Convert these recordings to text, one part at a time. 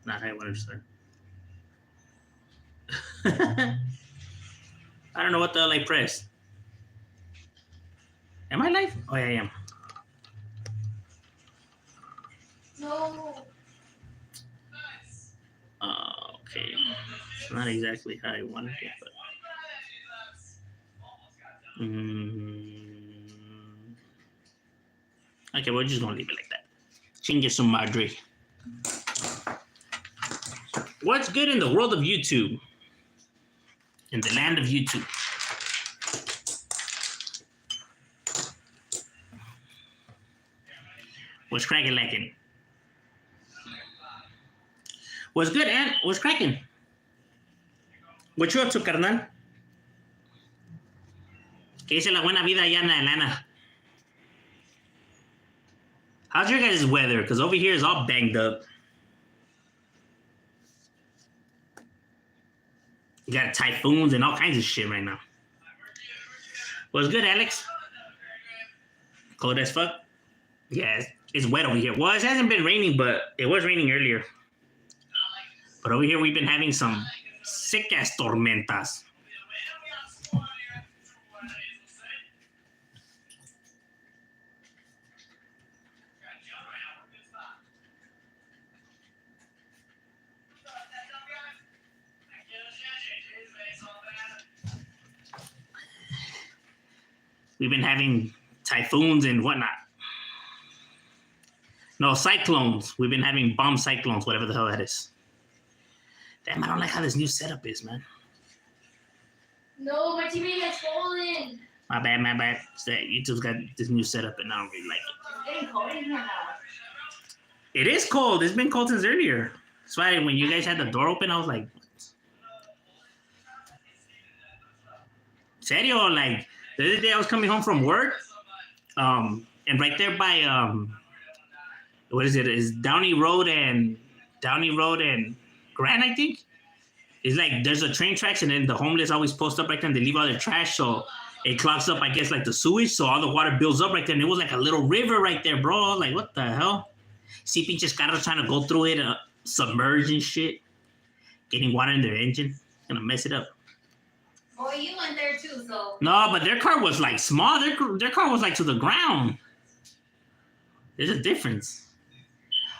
Not how I wanted to start. I don't know what the hell I pressed. Am I live? Oh, yeah, I am. No. Okay. It's not exactly how I wanted it, but. Okay, we're just gonna leave it like that. Chingue su madre. What's good in the world of YouTube? In the land of YouTube. What's cracking lacking? What's good, Ant? What's cracking? What you up to, carnal? ¿Qué dice la buena vida allá en Atlanta? How's your guys' weather? Because over here is all banged up. You got typhoons and all kinds of shit right now. What's good, Alex? Cold as fuck? Yeah, it's wet over here. Well, it hasn't been raining, but it was raining earlier. But over here, we've been having some sick-ass tormentas. We've been having typhoons and whatnot. No, cyclones. We've been having bomb cyclones, whatever the hell that is. Damn, I don't like how this new setup is, man. No, my TV has fallen. My bad. It's that YouTube's got this new setup and I don't really like it. It's getting cold in here now. It is cold. It's been cold since earlier. That's why when you guys had the door open, I was like, what? Serio, like, the other day I was coming home from work, and right there by, what is it? Is Downey Road and Grant, I think. It's like there's a train tracks, and then the homeless always post up right there and they leave all their trash, so it clogs up, I guess, like the sewage, so all the water builds up right there, and it was like a little river right there, bro. Like, what the hell? See pinches carros trying to go through it, submerged and shit, getting water in their engine, gonna mess it up. Oh, you went there too, so. No, but their car was like small. Their car was like to the ground. There's a difference.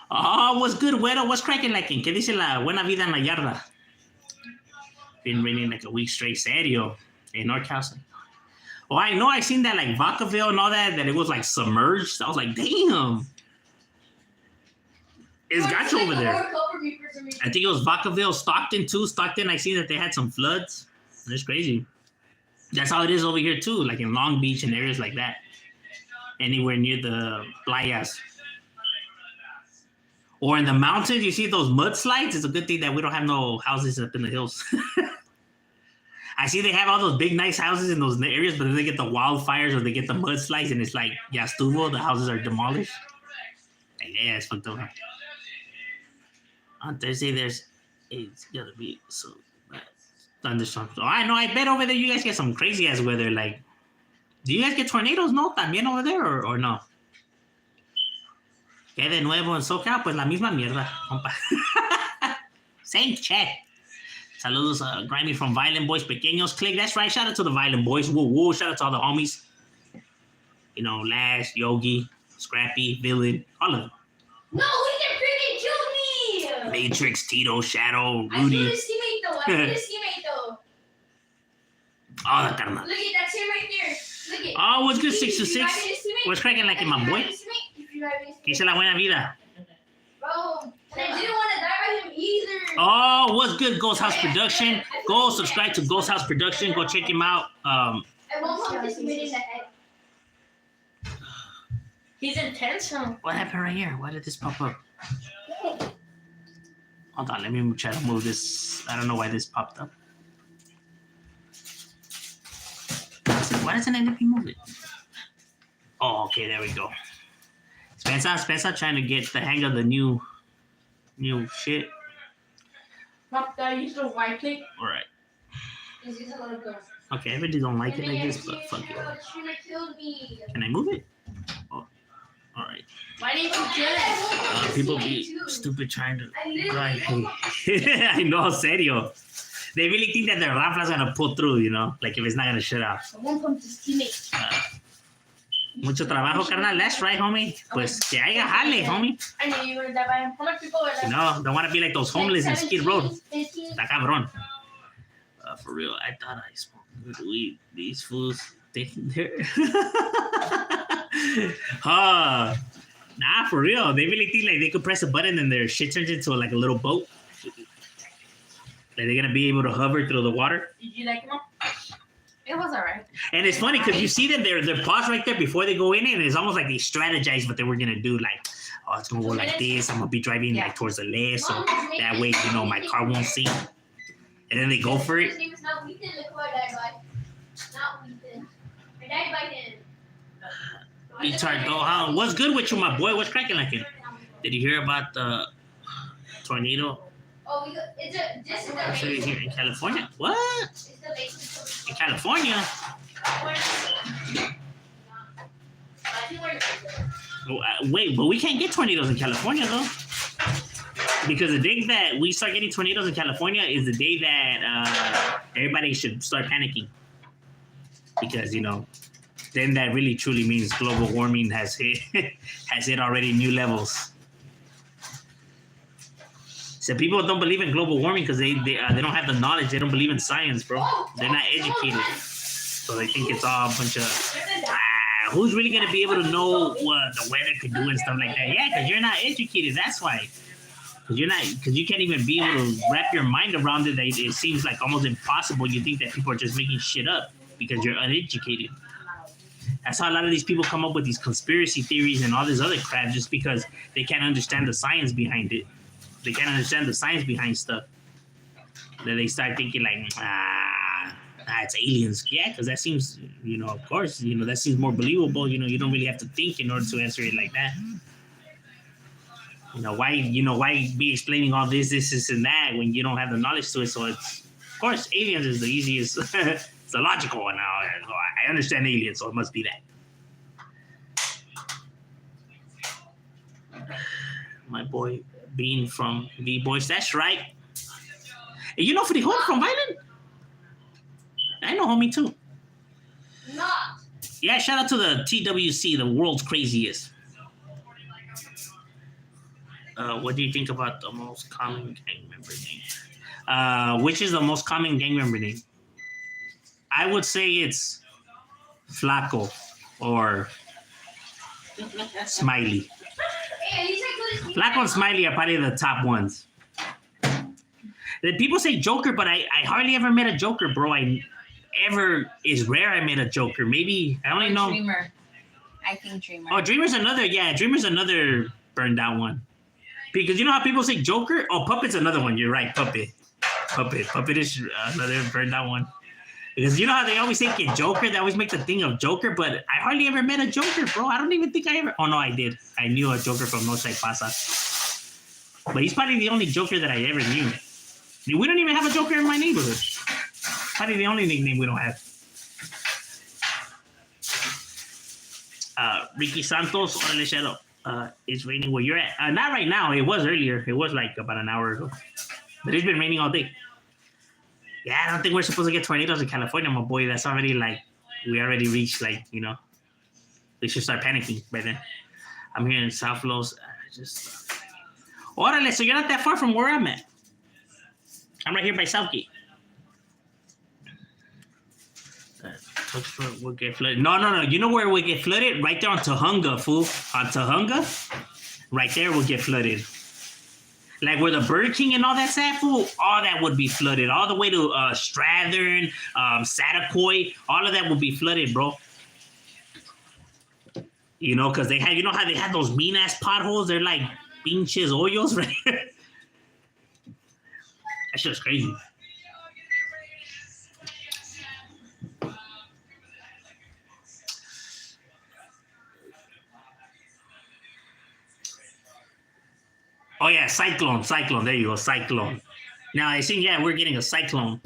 Oh, what's good, güero? What's cracking like? ¿Qué dice la buena vida en la yarda? Been raining like a week straight, serio. In NorCal. Oh, I know. I seen that like Vacaville and all that it was like submerged. I was like, damn. It's got you over there. I think it was Vacaville, Stockton too. Stockton, I seen that they had some floods. It's crazy. That's how it is over here too, like in Long Beach and areas like that. Anywhere near the playas. Or in the mountains, you see those mudslides. It's a good thing that we don't have no houses up in the hills. I see they have all those big, nice houses in those areas, but then they get the wildfires or they get the mudslides, and it's like, yeah, estuvo, the houses are demolished. Like, yeah, it's fucked up. On Thursday, it's gonna be so bad. Thunderstorms. So I know, I bet over there you guys get some crazy ass weather. Like, do you guys get tornadoes? No, también over there or no? Que de nuevo en SoCal, pues la misma mierda, compa. Same chat. Saludos, Grimy from Violent Boys Pequeños. Click, that's right. Shout out to the Violent Boys. Woo woo. Shout out to all the homies. You know, Lash, Yogi, Scrappy, Villain, all of them. No, he can freaking kill me! Matrix, Tito, Shadow, Rudy. I feel his teammate though. Oh, the carnal. Look at that's him right there. Look at. Oh, what's good, 6 to 6? What's cracking like in my boy? Dice la buena vida. Bro, and I didn't want to die by him either. Oh, what's good, Ghost House Production? Go subscribe to Ghost House Production. Go check him out. I won't pump this minute in the head. He's intense, huh? What happened right here? Why did this pop up? Hold on, let me try to move this. I don't know why this popped up. Why doesn't it let me move it? Oh, okay, there we go. Spencer trying to get the hang of the new shit. Pop that, use the right click. Alright. This is a lot of girls. Okay, I really don't like it like this, but fuck it. Can I move it? Oh. All right. My name is Jen. People be stupid trying to drive. I know, serio. They really think that their Rafa's gonna pull through, you know, like if it's not gonna shut off. Someone pumped his teammate. Mucho trabajo, carnal. That's right, homie. Pues que haya jale, homie. I knew you were gonna die by him. How much people were like? No, don't want to be like those homeless in Skid Row. 15. Está cabrón. For real, I thought I smoked good weed. These fools taking their. Nah, for real. They really think like they could press a button and their shit turns into like a little boat. Like they're gonna be able to hover through the water. Did you like him? It was alright. And it's funny because you see them, they're paused right there before they go in, and it's almost like they strategize what they were gonna do. Like, oh, it's gonna go like this. I'm gonna be driving like towards the left, so that way, you know, my car won't sink. And then they go for it. His name is not Ethan. Look who I died by. Not Ethan. I died by him. Retard though, huh? What's good with you, my boy? What's cracking like it? Did you hear about the tornado? Oh, this is the base. Here in California? What? It's the base. In California? Wait, but we can't get tornadoes in California though. Because the day that we start getting tornadoes in California is the day that everybody should start panicking. Because, you know, then that really truly means global warming has hit already new levels. So people don't believe in global warming because they don't have the knowledge. They don't believe in science, bro. They're not educated. So they think it's all a bunch of, who's really going to be able to know what the weather could do and stuff like that? Yeah, because you're not educated. That's why. Because you can't even be able to wrap your mind around it. That it seems like almost impossible. You think that people are just making shit up because you're uneducated. That's how a lot of these people come up with these conspiracy theories and all this other crap just because they can't understand the science behind it. They can't understand the science behind stuff. Then they start thinking like, it's aliens. Yeah, because that seems, you know, of course, you know, that seems more believable. You know, you don't really have to think in order to answer it like that. You know, why be explaining all this, and that when you don't have the knowledge to it? So it's, of course, aliens is the easiest, it's the logical one now. I understand aliens, so it must be that. My boy Bean from B-Boys, that's right. You know Frijol from Violent? I know homie too. Not. Yeah, shout out to the TWC, the world's craziest. What do you think about the most common gang member name? Which is the most common gang member name? I would say it's Flaco or Smiley. Flaco and Smiley are probably the top ones. The people say Joker, but I hardly ever met a Joker, bro. It's rare I met a Joker. Maybe, I only know. Dreamer. I think Dreamer. Oh, Dreamer's another burned out one. Because you know how people say Joker? Oh, Puppet's another one. You're right, Puppet is another burned out one. Because you know how they always say Joker? They always make the thing of Joker, but I hardly ever met a Joker, bro. I don't even think I ever... Oh, no, I did. I knew a Joker from No Sai Pasa. But he's probably the only Joker that I ever knew. We don't even have a Joker in my neighborhood. Probably the only nickname we don't have. Ricky Santos, órale, Shadow. It's raining where you're at. Not right now. It was earlier. It was like about an hour ago. But it's been raining all day. Yeah, I don't think we're supposed to get tornadoes in California, my boy. That's already like, we already reached like, you know, we should start panicking by then. I'm here in South Los. Órale, so you're not that far from where I'm at. I'm right here by Southgate. We'll get flooded. No. You know where we get flooded? Right there on Tahunga, fool. On Tahunga, right there we'll get flooded. Like where the Burger King and all that's at, fool, all that would be flooded. All the way to Strathern, Satakoy, all of that would be flooded, bro. You know, because you know how they had those mean-ass potholes? They're like pinches hoyos, right? That shit's crazy. Oh, yeah, cyclone. There you go, cyclone. Now, I think, yeah, we're getting a cyclone.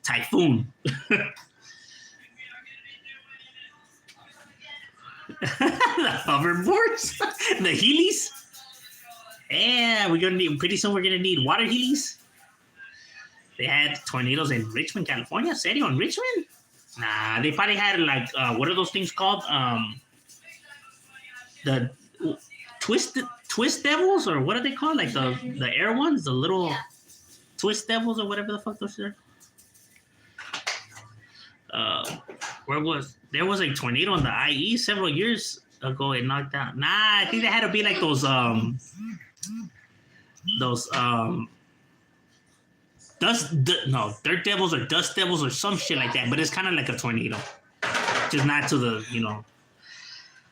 Typhoon. The hoverboards, the Heelys. Yeah, we're gonna need pretty soon. We're gonna need water Heelys. They had tornadoes in Richmond, California. Serio, in Richmond? Nah, they probably had like what are those things called? The twist devils, or what are they called? Like the air ones, the little twist devils or whatever the fuck those are. There was a tornado in the IE several years ago. It knocked down. Nah, I think they had to be like those dirt devils or dust devils or some shit like that. But it's kind of like a tornado, just not to the.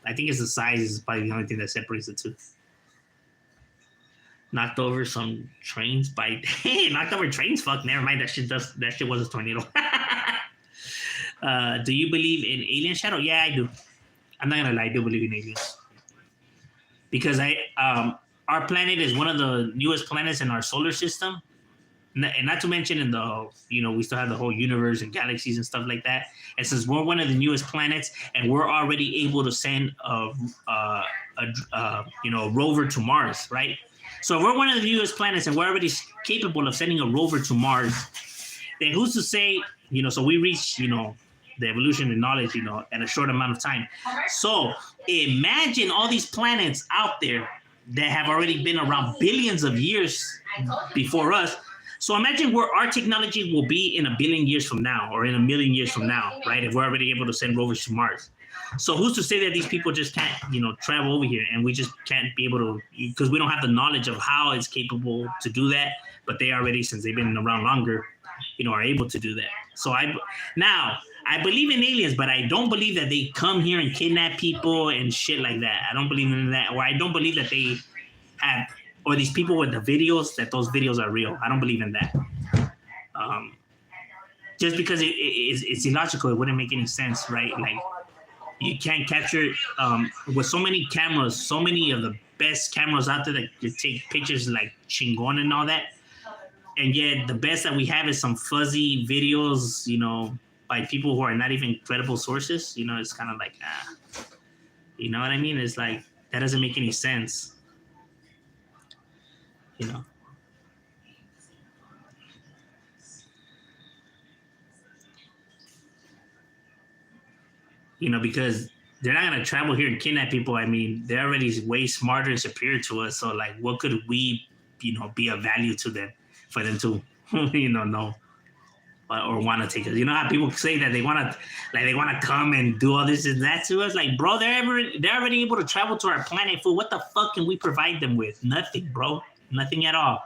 I think it's the size is probably the only thing that separates the two. Knocked over some trains by knocked over trains. Fuck, never mind. That shit was a tornado. Do you believe in alien shadow? Yeah, I do. I'm not gonna lie, I do believe in aliens. Because our planet is one of the newest planets in our solar system. And not to mention in the, we still have the whole universe and galaxies and stuff like that. And since we're one of the newest planets and we're already able to send a rover to Mars, right? So if we're one of the newest planets and we're already capable of sending a rover to Mars, then who's to say, so we reach, the evolution and knowledge, in a short amount of time. So imagine all these planets out there that have already been around billions of years before us. So imagine where our technology will be in a billion years from now or in a million years from now, right? If we're already able to send rovers to Mars. So who's to say that these people just can't, travel over here and we just can't be able to, because we don't have the knowledge of how it's capable to do that, but they already, since they've been around longer, are able to do that. So I believe in aliens, but I don't believe that they come here and kidnap people and shit like that. I don't believe in that, or I don't believe that they have, or these people with the videos, that those videos are real. I don't believe in that. Just because it's illogical, it wouldn't make any sense, right? Like, you can't capture with so many cameras, so many of the best cameras out there that can take pictures like chingon and all that. And yet the best that we have is some fuzzy videos, by people who are not even credible sources. It's kind of like, you know what I mean? It's like, that doesn't make any sense. Because they're not going to travel here and kidnap people. I mean, they're already way smarter and superior to us. So, like, what could we, be of value to them for them to, know or want to take us? You know how people say that they want to come and do all this and that to us? Like, bro, they're already able to travel to our planet. Fool, what the fuck can we provide them with? Nothing, bro. Nothing at all.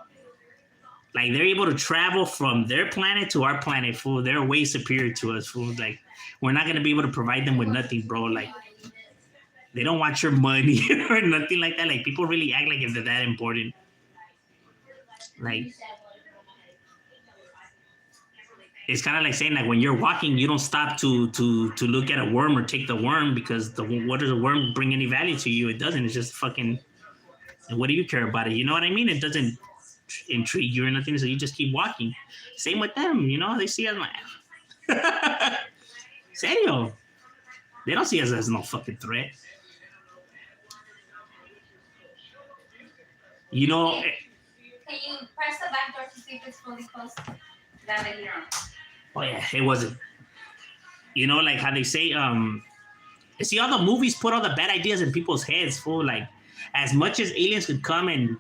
Like, they're able to travel from their planet to our planet, fool. They're way superior to us, fool. Like, we're not going to be able to provide them with nothing, bro. Like, they don't want your money or nothing like that. Like, people really act like if they're that important. Like, it's kind of like saying that when you're walking, you don't stop to look at a worm or take the worm, because what does a worm bring any value to you? It doesn't. It's just fucking, what do you care about it? You know what I mean? It doesn't intrigue you or nothing, so you just keep walking. Same with them, they see us like, serio. They don't see us as no fucking threat. Can you press the back door to see if it's fully closed? Oh yeah, it wasn't. Like how they say, see, all the movies put all the bad ideas in people's heads, fool. Like, as much as aliens could come and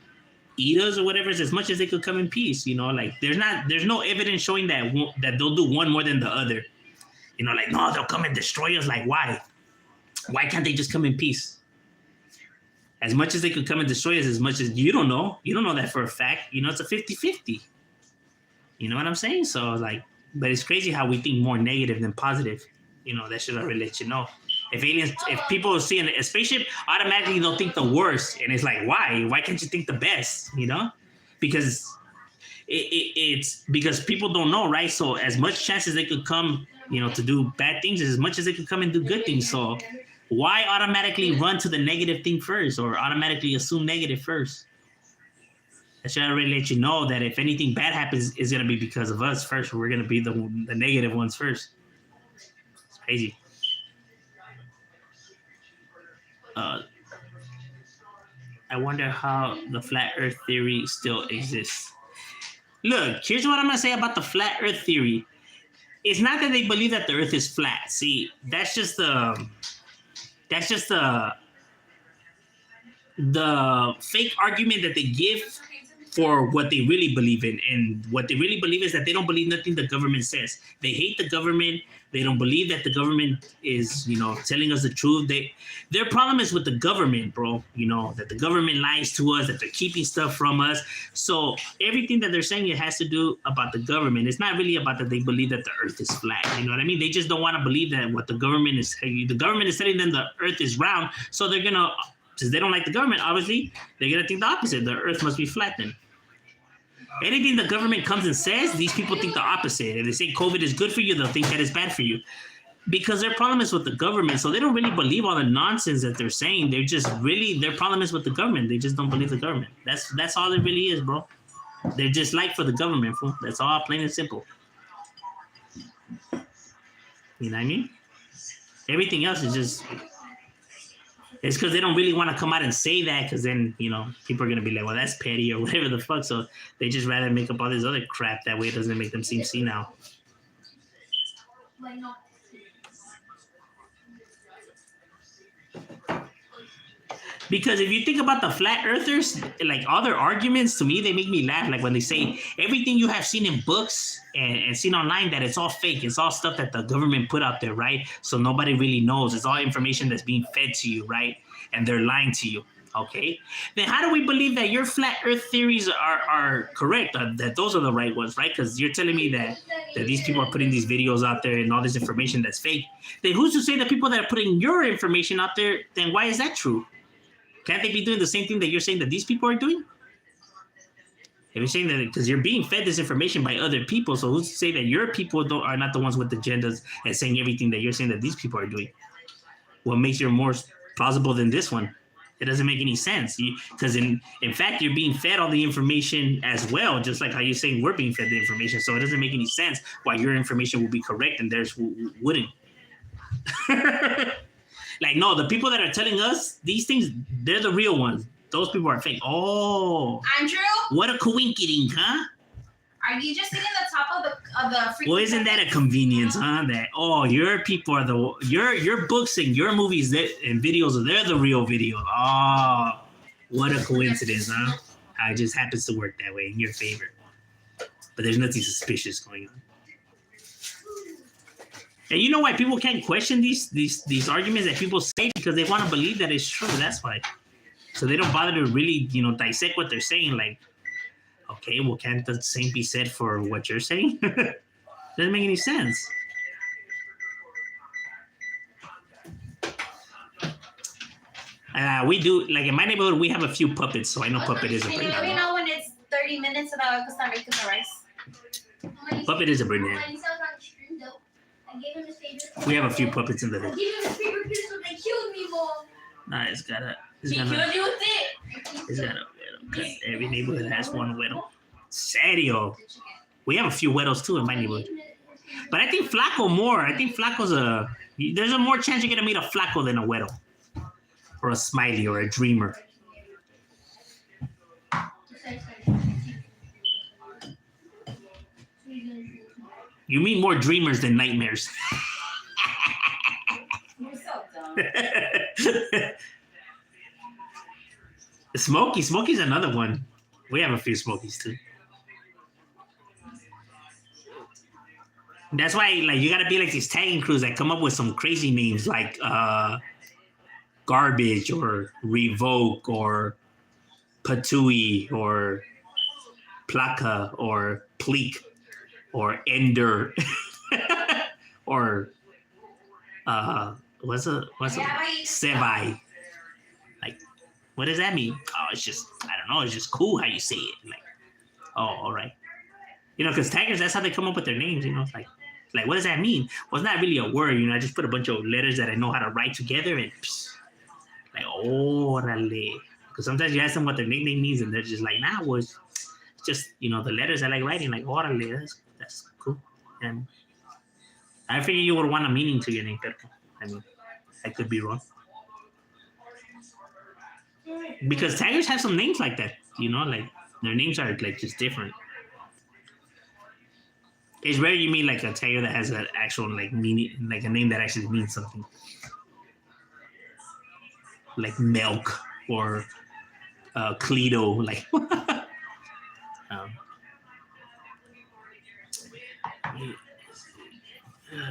eat us or whatever, as much as they could come in peace, like there's no evidence showing that they'll do one more than the other. Like, no, they'll come and destroy us. Like, why? Why can't they just come in peace? As much as they could come and destroy us, as much as you don't know that for a fact. It's a 50-50. You know what I'm saying? So, like, but it's crazy how we think more negative than positive. That should already let you know. If people see a spaceship, automatically they'll think the worst. And it's like, why? Why can't you think the best? Because it's because people don't know, right? So as much chances they could come, to do bad things, as much as they could come and do good things. So why automatically run to the negative thing first, or automatically assume negative first? That should already let you know that if anything bad happens, it's going to be because of us first. We're going to be the negative ones first. It's crazy. Uh, I wonder how the flat Earth theory still exists. Look, here's what I'm gonna say about the flat Earth theory. It's not that they believe that the Earth is flat. See, that's just the fake argument that they give for what they really believe in. And what they really believe is that they don't believe nothing the government says. They hate the government. They don't believe that the government is, telling us the truth. Their problem is with the government, bro. That the government lies to us, that they're keeping stuff from us. So everything that they're saying, it has to do about the government. It's not really about that they believe that the Earth is flat. You know what I mean? They just don't want to believe that what the government is saying. The government is telling them the Earth is round, so they're gonna, since they don't like the government, obviously, they're gonna think the opposite. The Earth must be flat then. Anything the government comes and says, these people think the opposite. If they say COVID is good for you, they'll think that it's bad for you. Because their problem is with the government. So they don't really believe all the nonsense that they're saying. They're just really, their problem is with the government. They just don't believe the government. That's all it really is, bro. They're just like for the government, fool. That's all, plain and simple. You know what I mean? Everything else is just... It's because they don't really want to come out and say that, because then, people are going to be like, well, that's petty or whatever the fuck. So they just rather make up all this other crap. That way it doesn't make them seem senile. Because if you think about the flat earthers, like all their arguments, to me, they make me laugh. Like when they say everything you have seen in books and seen online, that it's all fake. It's all stuff that the government put out there, right? So nobody really knows. It's all information that's being fed to you, right? And they're lying to you, okay? Then how do we believe that your flat earth theories are correct, that those are the right ones, right? Because you're telling me that these people are putting these videos out there and all this information that's fake. Then who's to say the people that are putting your information out there, then why is that true? Can't they be doing the same thing that you're saying that these people are doing? If you're saying that because you're being fed this information by other people, so who's to say that your people are not the ones with agendas and saying everything that you're saying that these people are doing? What makes you more plausible than this one? It doesn't make any sense. Because in fact, you're being fed all the information as well, just like how you're saying we're being fed the information. So it doesn't make any sense why your information will be correct and theirs wouldn't. Like, no, the people that are telling us these things, they're the real ones. Those people are fake. Oh. Andrew? What a coincidence, huh? Are you just sitting on the top of the freaking... Well, isn't that a convenience, huh? That, your people are your books and your movies and videos, they're the real video. Oh, what a coincidence, huh? How it just happens to work that way in your favor. But there's nothing suspicious going on. And you know why people can't question these arguments that people say? Because they want to believe that it's true. That's why. So they don't bother to really, dissect what they're saying. Like, okay, well, can't the same be said for what you're saying? Doesn't make any sense. We do, like in my neighborhood, we have a few puppets, so I know puppet is a Can brain. you let me know when it's 30 minutes and I'll start making the rice? Puppet is a brain. We have a few puppets in the hood. I gave him his favorite pistol. They killed me, Mom. Nah, it's got a He killed you with it? It's got a widow. 'Cause every neighborhood has one widow. Serio. We have a few widows too in my neighborhood. But I think Flaco more. I think Flaco's there's a more chance you're gonna meet a Flaco than a widow. Or a Smiley or a Dreamer. You meet more dreamers than nightmares. You're so dumb. Smokey's another one. We have a few Smokies too. That's why, like, you gotta be like these tagging crews that come up with some crazy names like Garbage or Revoke or Patui or Plaka or Pleek or Ender or what's a Sevai. Like, what does that mean? Oh, it's just, I don't know, it's just cool how you say it. Like, oh, all right. Because taggers, that's how they come up with their names, It's like, what does that mean? Well, it's not really a word, I just put a bunch of letters that I know how to write together and like, orale. Because sometimes you ask them what their nickname means and they're just like, nah, well, it's just, the letters I like writing, like, orale, that's cool. And I figure you would want a meaning to your name, but I mean, I could be wrong. Because tigers have some names like that, you know, like their names are like just different. It's rare you meet like a tiger that has an actual like meaning, like a name that actually means something, like milk or Cleto, like. um,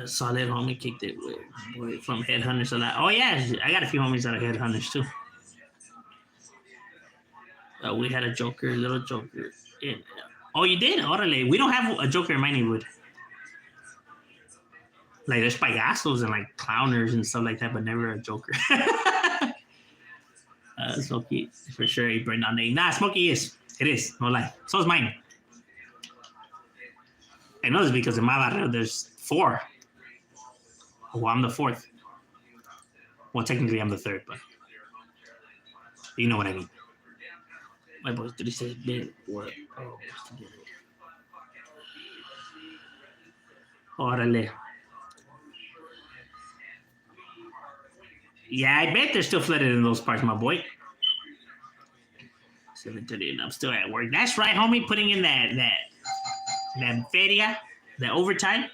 Solid homie kicked it with from headhunters a lot. Oh yeah, I got a few homies that are headhunters too. We had a Joker, little Joker. In, oh, you did? Orale. We don't have a Joker in my neighborhood. Like there's payasos and like clowners and stuff like that, but never a Joker. Smokey for sure. He burned down name. Nah, Smokey is. It is. No lie. So is mine. I know this because in my barrio there's 4. Well, I'm the 4th. Well, technically I'm the 3rd, but you know what I mean. My boys, did he say bit? What? Oh, Orale. Yeah, I bet they're still flooded in those parts, my boy. 7:30 and I'm still at work. That's right, homie. Putting in that feria, that overtime.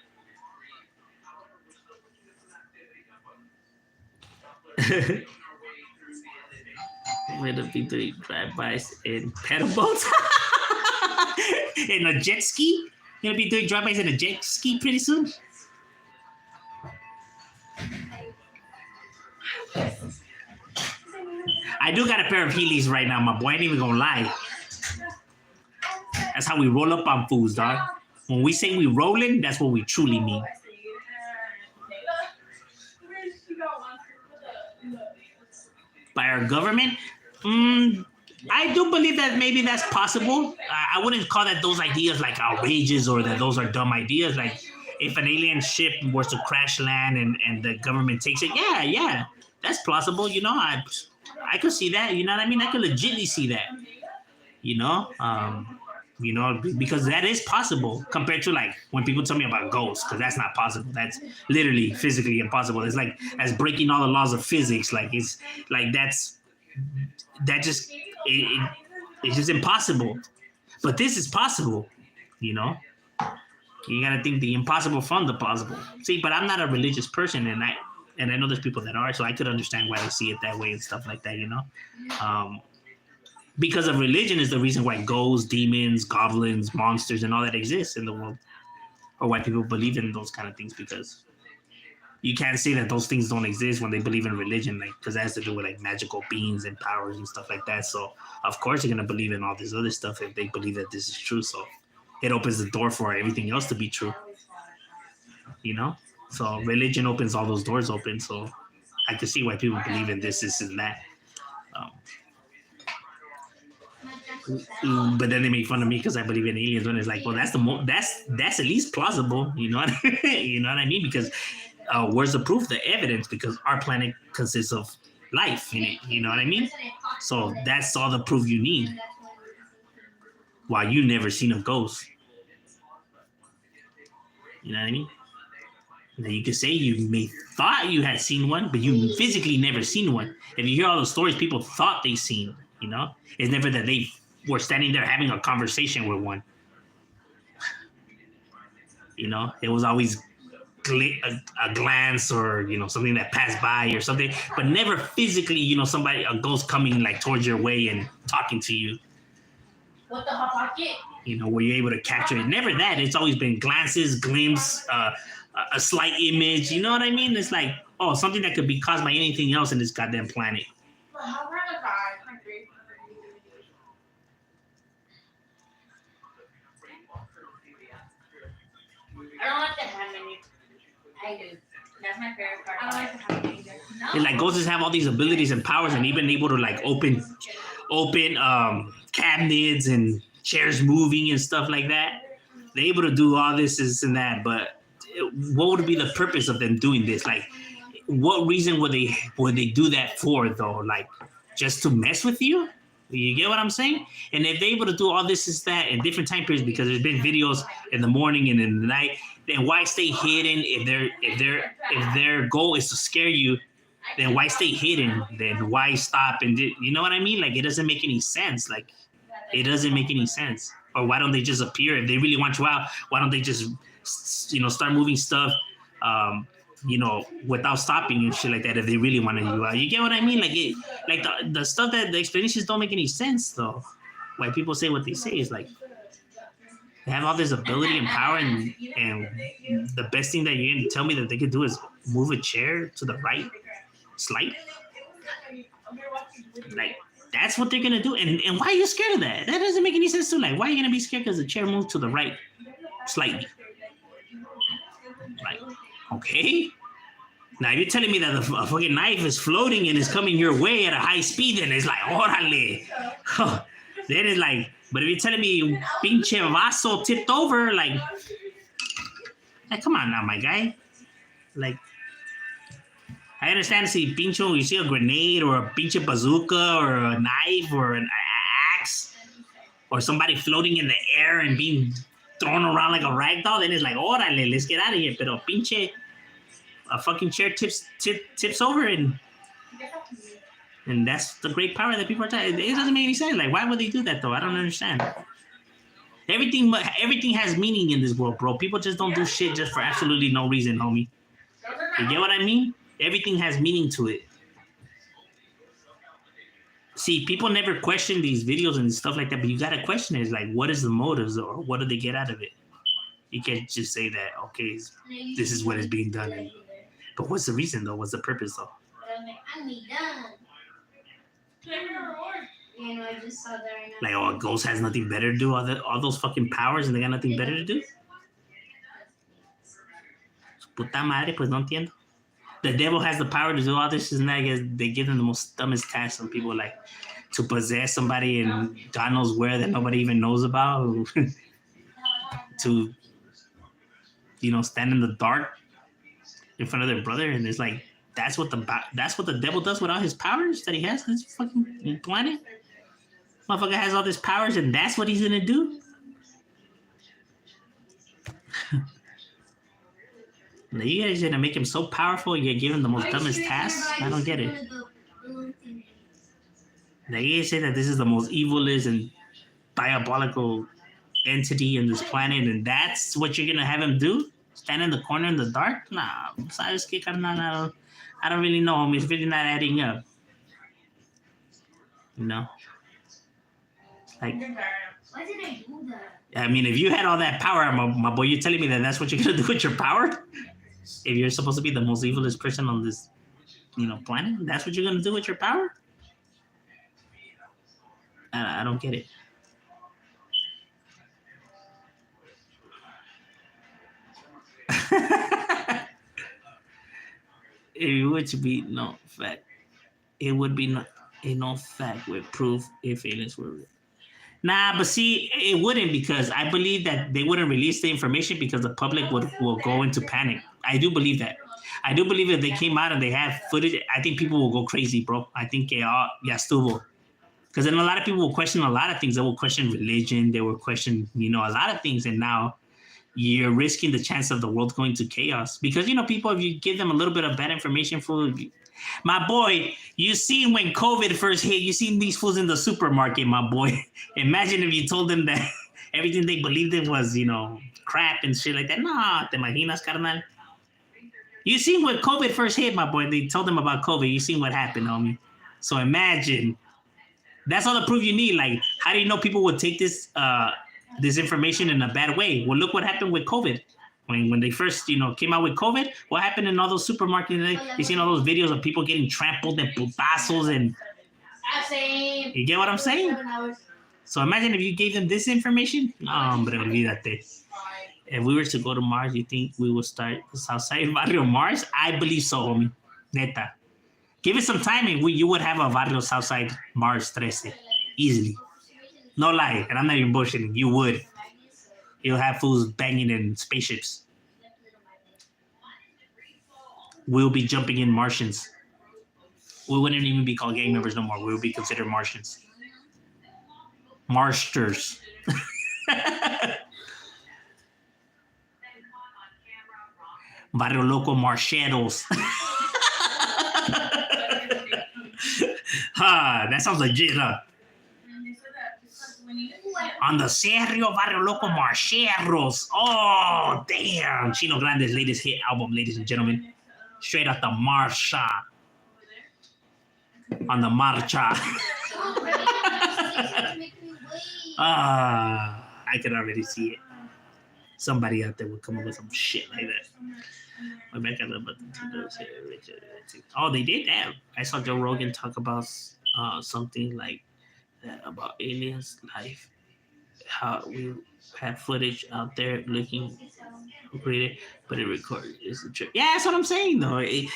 We're gonna be doing drive-bys in pedal boats. In a jet ski. You're gonna be doing drive-bys in a jet ski pretty soon. I do got a pair of Heelys right now, my boy. I ain't even gonna lie. That's how we roll up on fools, dog. When we say we rolling, that's what we truly mean. By our government? I do believe that maybe that's possible. I wouldn't call that those ideas like outrageous or that those are dumb ideas. Like if an alien ship was to crash land and the government takes it, yeah, that's plausible. You know, I could see that. You know what I mean? I could legitimately see that. You know, because that is possible compared to like when people tell me about ghosts, because that's not possible. That's literally physically impossible. It's like that's breaking all the laws of physics. Like it's like it's just impossible. But this is possible. You know, you gotta think the impossible from the possible. See, but I'm not a religious person, and I know there's people that are, so I could understand why they see it that way and stuff like that. You know. Because of religion is the reason why ghosts, demons, goblins, monsters, and all that exists in the world. Or why people believe in those kind of things, because you can't say that those things don't exist when they believe in religion, like because that has to do with like magical beings and powers and stuff like that. So of course they're gonna believe in all this other stuff if they believe that this is true. So it opens the door for everything else to be true. You know? So religion opens all those doors open. So I can see why people believe in this and that. But then they make fun of me because I believe in aliens. When it's like, well, that's at least plausible. You know what you know what I mean? Because where's the proof, the evidence? Because our planet consists of life in it. You know what I mean? So that's all the proof you need. While you never seen a ghost. You know what I mean? Now you could say you may thought you had seen one, but you physically never seen one. If you hear all the stories people thought they seen, you know, it's never that they were standing there having a conversation with one. You know, it was always a glance or, you know, something that passed by or something, but never physically, you know, a ghost coming like towards your way and talking to you. What the hot pocket? You know, were you able to capture it? Never that. It's always been glances, glimpse, a slight image. You know what I mean? It's like, oh, something that could be caused by anything else in this goddamn planet. I don't like the hand menu. I do. That's my favorite part. I don't like the hand menu either. No. It's like ghosts have all these abilities and powers, and even able to like open cabinets and chairs moving and stuff like that. They're able to do all this and that, but what would be the purpose of them doing this? Like, what reason would they do that for though? Like, just to mess with you? You get what I'm saying? And if they're able to do all this is that in different time periods, because there's been videos in the morning and in the night, then why stay hidden if their goal is to scare you then why stay hidden? Then why stop? And you know what I mean? Like, it doesn't make any sense. Like, it doesn't make any sense. Or why don't they just appear? If they really want you out, why don't they just, start moving stuff, without stopping and shit like that if they really wanted you out? You get what I mean? Like, the stuff that the explanations don't make any sense, though. Why people say what they say is like, they have all this ability and power, and the best thing that you're going to tell me that they could do is move a chair to the right slightly. Like, that's what they're going to do. And why are you scared of that? That doesn't make any sense to. Like, why are you going to be scared because the chair moves to the right slightly? Like, okay. Now, you're telling me that a fucking knife is floating and is coming your way at a high speed, and it's like, órale. Then it's like, but if you're telling me pinche vaso tipped over, like, come on now, my guy. Like, I understand see pincho, you see a grenade or a pinche bazooka or a knife or an axe or somebody floating in the air and being thrown around like a rag doll, then it's like, órale, let's get out of here. Pero pinche, a fucking chair tips over, and that's the great power that people are talking. It doesn't make any sense. Like, why would they do that, though? I don't understand. Everything has meaning in this world, bro. People just don't do shit just for absolutely no reason, homie. You get what I mean? Everything has meaning to it. See, people never question these videos and stuff like that, but you gotta question it. It's like, what is the motives, or what do they get out of it? You can't just say that, okay, this is what is being done. But what's the reason, though? What's the purpose, though? I just saw that right now. Like, oh, a ghost has nothing better to do? All those fucking powers, and they got nothing better to do? Puta madre, pues no entiendo. The devil has the power to do all this, and I guess they give them the most dumbest tasks. Some people, like, to possess somebody and God knows where that nobody even knows about. To, stand in the dark in front of their brother, and it's like, that's what the devil does with all his powers that he has on this fucking planet. Motherfucker has all these powers, and that's what he's gonna do. You guys are gonna make him so powerful, you're giving him the most dumbest tasks? I don't get it. Now you guys say that this is the most evilest and diabolical entity in this planet, and that's what you're gonna have him do? Stand in the corner in the dark? Nah, sabes que, carnal, I don't really know, homie. It's really not adding up. Like, Why did I do that? I mean, if you had all that power, my boy, you're telling me that that's what you're gonna do with your power? If you're supposed to be the most evilest person on this, planet, that's what you're gonna do with your power? I don't get it. It would be no fact. It would be no fact with proof if aliens were real. Nah, but see, it wouldn't, because I believe that they wouldn't release the information because the public will go into panic. I do believe that. I do believe if they came out and they have footage, I think people will go crazy, bro. I think ya estuvo. Because then a lot of people will question a lot of things. They will question religion. They will question, a lot of things. And now you're risking the chance of the world going to chaos. Because, people, if you give them a little bit of bad information, my boy, you seen when COVID first hit, you seen these fools in the supermarket, my boy. Imagine if you told them that everything they believed in was, crap and shit like that. Nah, te imaginas, carnal. You seen when COVID first hit, my boy. They told them about COVID. You seen what happened, homie. So imagine. That's all the proof you need. Like, how do you know people would take this information in a bad way? Well, look what happened with COVID. When they first, came out with COVID, what happened in all those supermarkets? You seen all those videos of people getting trampled and putazos and... You get what I'm saying? So imagine if you gave them this information. Hombre, olvídate. If we were to go to Mars, you think we would start the South Side Barrio Mars? I believe so, homie. Neta. Give it some time and you would have a Barrio Southside Mars 13. Easily. No lie. And I'm not even bullshitting. You would. You'll have fools banging in spaceships. We'll be jumping in Martians. We wouldn't even be called gang members no more. We would be considered Martians. Marsters. Barrio Loco Marcheros. That sounds legit, huh? And they said that because when you On the Cerro Barrio Loco Marcheros. Oh, damn. Chino Grande's latest hit album, ladies and gentlemen. Straight out the Marcha. On the Marcha. I can already see it. Somebody out there would come up with some shit like that. Oh, they did that. I saw Joe Rogan talk about something like that about aliens' life. How we had footage out there looking great, but it recorded is a trick. Yeah, that's what I'm saying though. It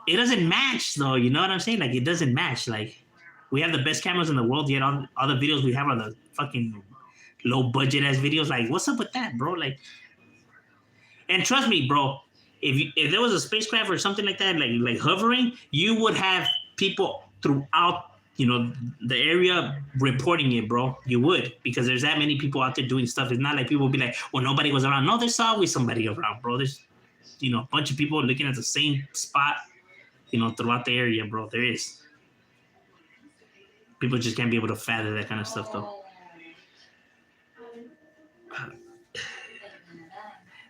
doesn't match though. You know what I'm saying? Like it doesn't match. Like we have the best cameras in the world, yet all the videos we have are the fucking low budget ass videos. Like what's up with that, bro? Like, and trust me, bro. If there was a spacecraft or something like that, like hovering, you would have people throughout the area reporting it, bro. You would, because there's that many people out there doing stuff. It's not like people will be like, well, nobody was around. No, there's always somebody around, bro. There's a bunch of people looking at the same spot, throughout the area, bro. There is. People just can't be able to fathom that kind of stuff, though.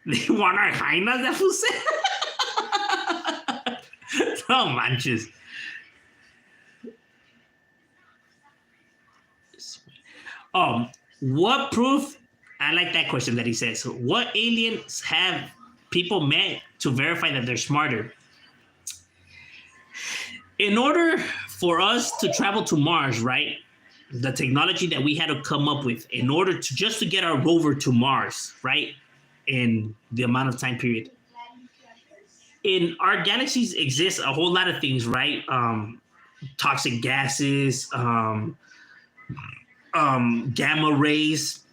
They want our jainas, that fool said. No manches. What proof? I like that question that he says. What aliens have people met to verify that they're smarter? In order for us to travel to Mars, right? The technology that we had to come up with in order to just to get our rover to Mars, right? In the amount of time period. In our galaxies exist a whole lot of things, right? Toxic gases, gamma rays,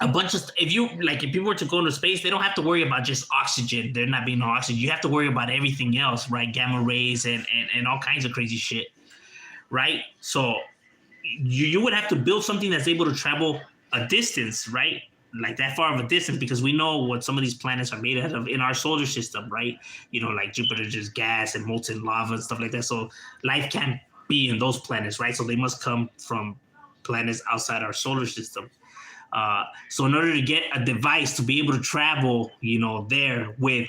a bunch of if people were to go into space, they don't have to worry about just oxygen. There not being no oxygen. You have to worry about everything else, right? Gamma rays and all kinds of crazy shit, right? So you would have to build something that's able to travel a distance, right? Like that far of a distance, because we know what some of these planets are made out of in our solar system, right? Like Jupiter, just gas and molten lava and stuff like that. So life can't be in those planets, right? So they must come from planets outside our solar system. So in order to get a device to be able to travel, there with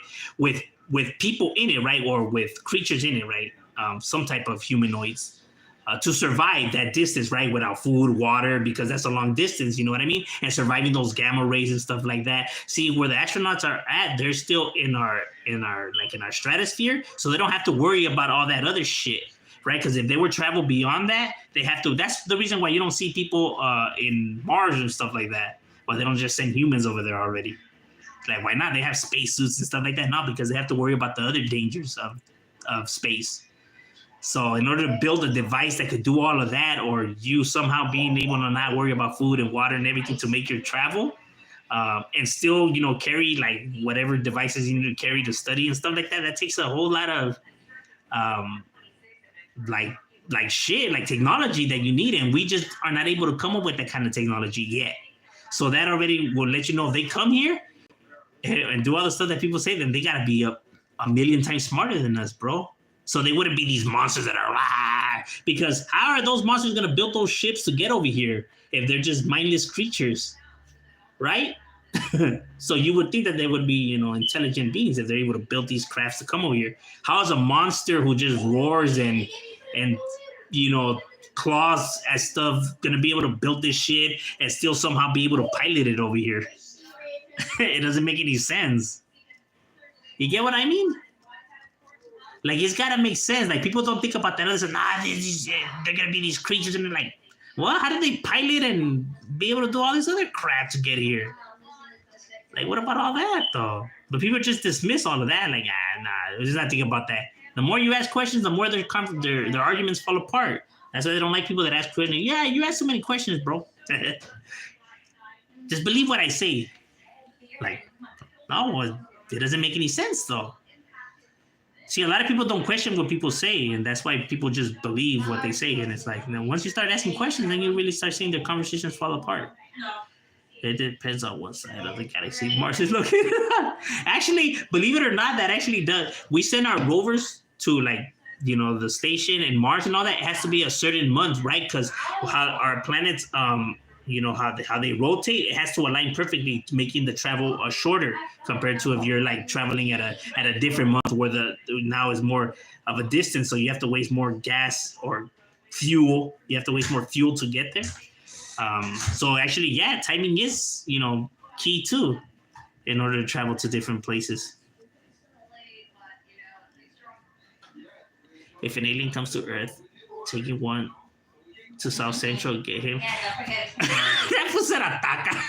people in it, right, or with creatures in it, right, some type of humanoids, to survive that distance, right, without food, water, because that's a long distance, you know what I mean, and surviving those gamma rays and stuff like that. See, where the astronauts are at, they're still in our stratosphere, so they don't have to worry about all that other shit. Right, because if they were travel beyond that, they have to. That's the reason why you don't see people in Mars and stuff like that. Why they don't just send humans over there already? Like, why not? They have spacesuits and stuff like that. No, because they have to worry about the other dangers of space. So, in order to build a device that could do all of that, or you somehow being able to not worry about food and water and everything to make your travel, and still, carry like whatever devices you need to carry to study and stuff like that, that takes a whole lot of like shit, like technology that you need, and we just are not able to come up with that kind of technology yet. So that already will let you know if they come here and do all the stuff that people say, then they gotta be a million times smarter than us, bro. So they wouldn't be these monsters that are because how are those monsters gonna build those ships to get over here if they're just mindless creatures, right? So you would think that they would be, intelligent beings if they're able to build these crafts to come over here. How is a monster who just roars and claws at stuff gonna be able to build this shit and still somehow be able to pilot it over here? It doesn't make any sense. You get what I mean? Like, it's gotta make sense. Like, people don't think about that. They're gonna be these creatures, and they're like, what? How did they pilot and be able to do all this other crap to get here? Like, what about all that, though? But people just dismiss all of that. Like, nah, we're just not thinking about that. The more you ask questions, the more their arguments fall apart. That's why they don't like people that ask questions. Yeah, you ask so many questions, bro. Just believe what I say. Like, no, it doesn't make any sense, though. See, a lot of people don't question what people say, and that's why people just believe what they say. And it's like, once you start asking questions, then you really start seeing their conversations fall apart. It depends on what side of the galaxy Mars is located. Actually, believe it or not, that actually does. We send our rovers to like the station and Mars and all that, it has to be a certain month, right? Because how our planets, how they rotate, it has to align perfectly, making the travel shorter compared to if you're like traveling at a different month where the now is more of a distance, so you have to waste more gas or fuel. You have to waste more fuel to get there. So actually, yeah, timing is key too in order to travel to different places. If an alien comes to Earth, taking one to South Central, get him. Yeah, don't forget. That fool said ataca.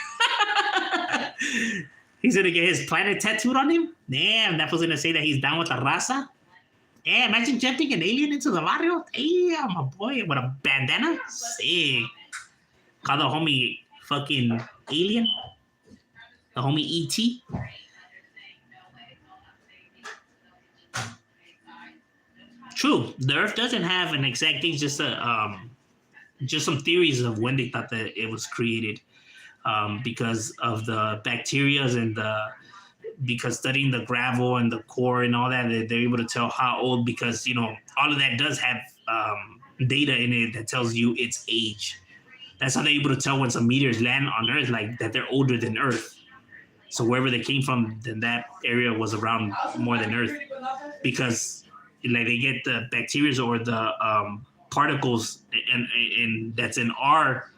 He's gonna get his planet tattooed on him? Damn, that fool's gonna say that he's down with the Raza? Yeah, imagine jumping an alien into the barrio. Damn, my boy, with a bandana. Sick. Call the homie fucking alien. The homie E.T. True, the Earth doesn't have an exact thing, just some theories of when they thought that it was created, because of the bacteria and because studying the gravel and the core and all that, they're able to tell how old, because all of that does have data in it that tells you its age. That's how they're able to tell when some meteors land on Earth, like that they're older than Earth. So wherever they came from, then that area was around more than Earth, because like they get the bacteria or the particles and that's in our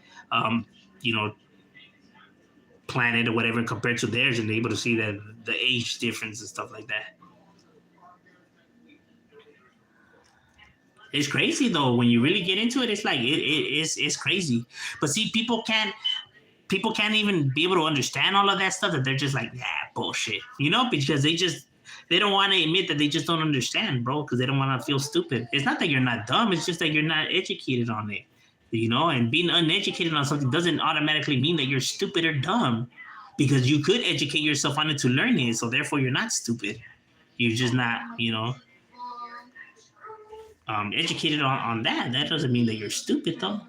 planet or whatever compared to theirs, and they're able to see that the age difference and stuff like that. It's crazy though when you really get into it. It's like it's crazy. But see, people can't even be able to understand all of that stuff. That they're just like, yeah, bullshit, because they don't want to admit that they just don't understand, bro, because they don't want to feel stupid. It's not that you're not dumb. It's just that you're not educated on it, and being uneducated on something doesn't automatically mean that you're stupid or dumb, because you could educate yourself on it to learn it. So therefore you're not stupid. You're just not, educated on that. That doesn't mean that you're stupid though,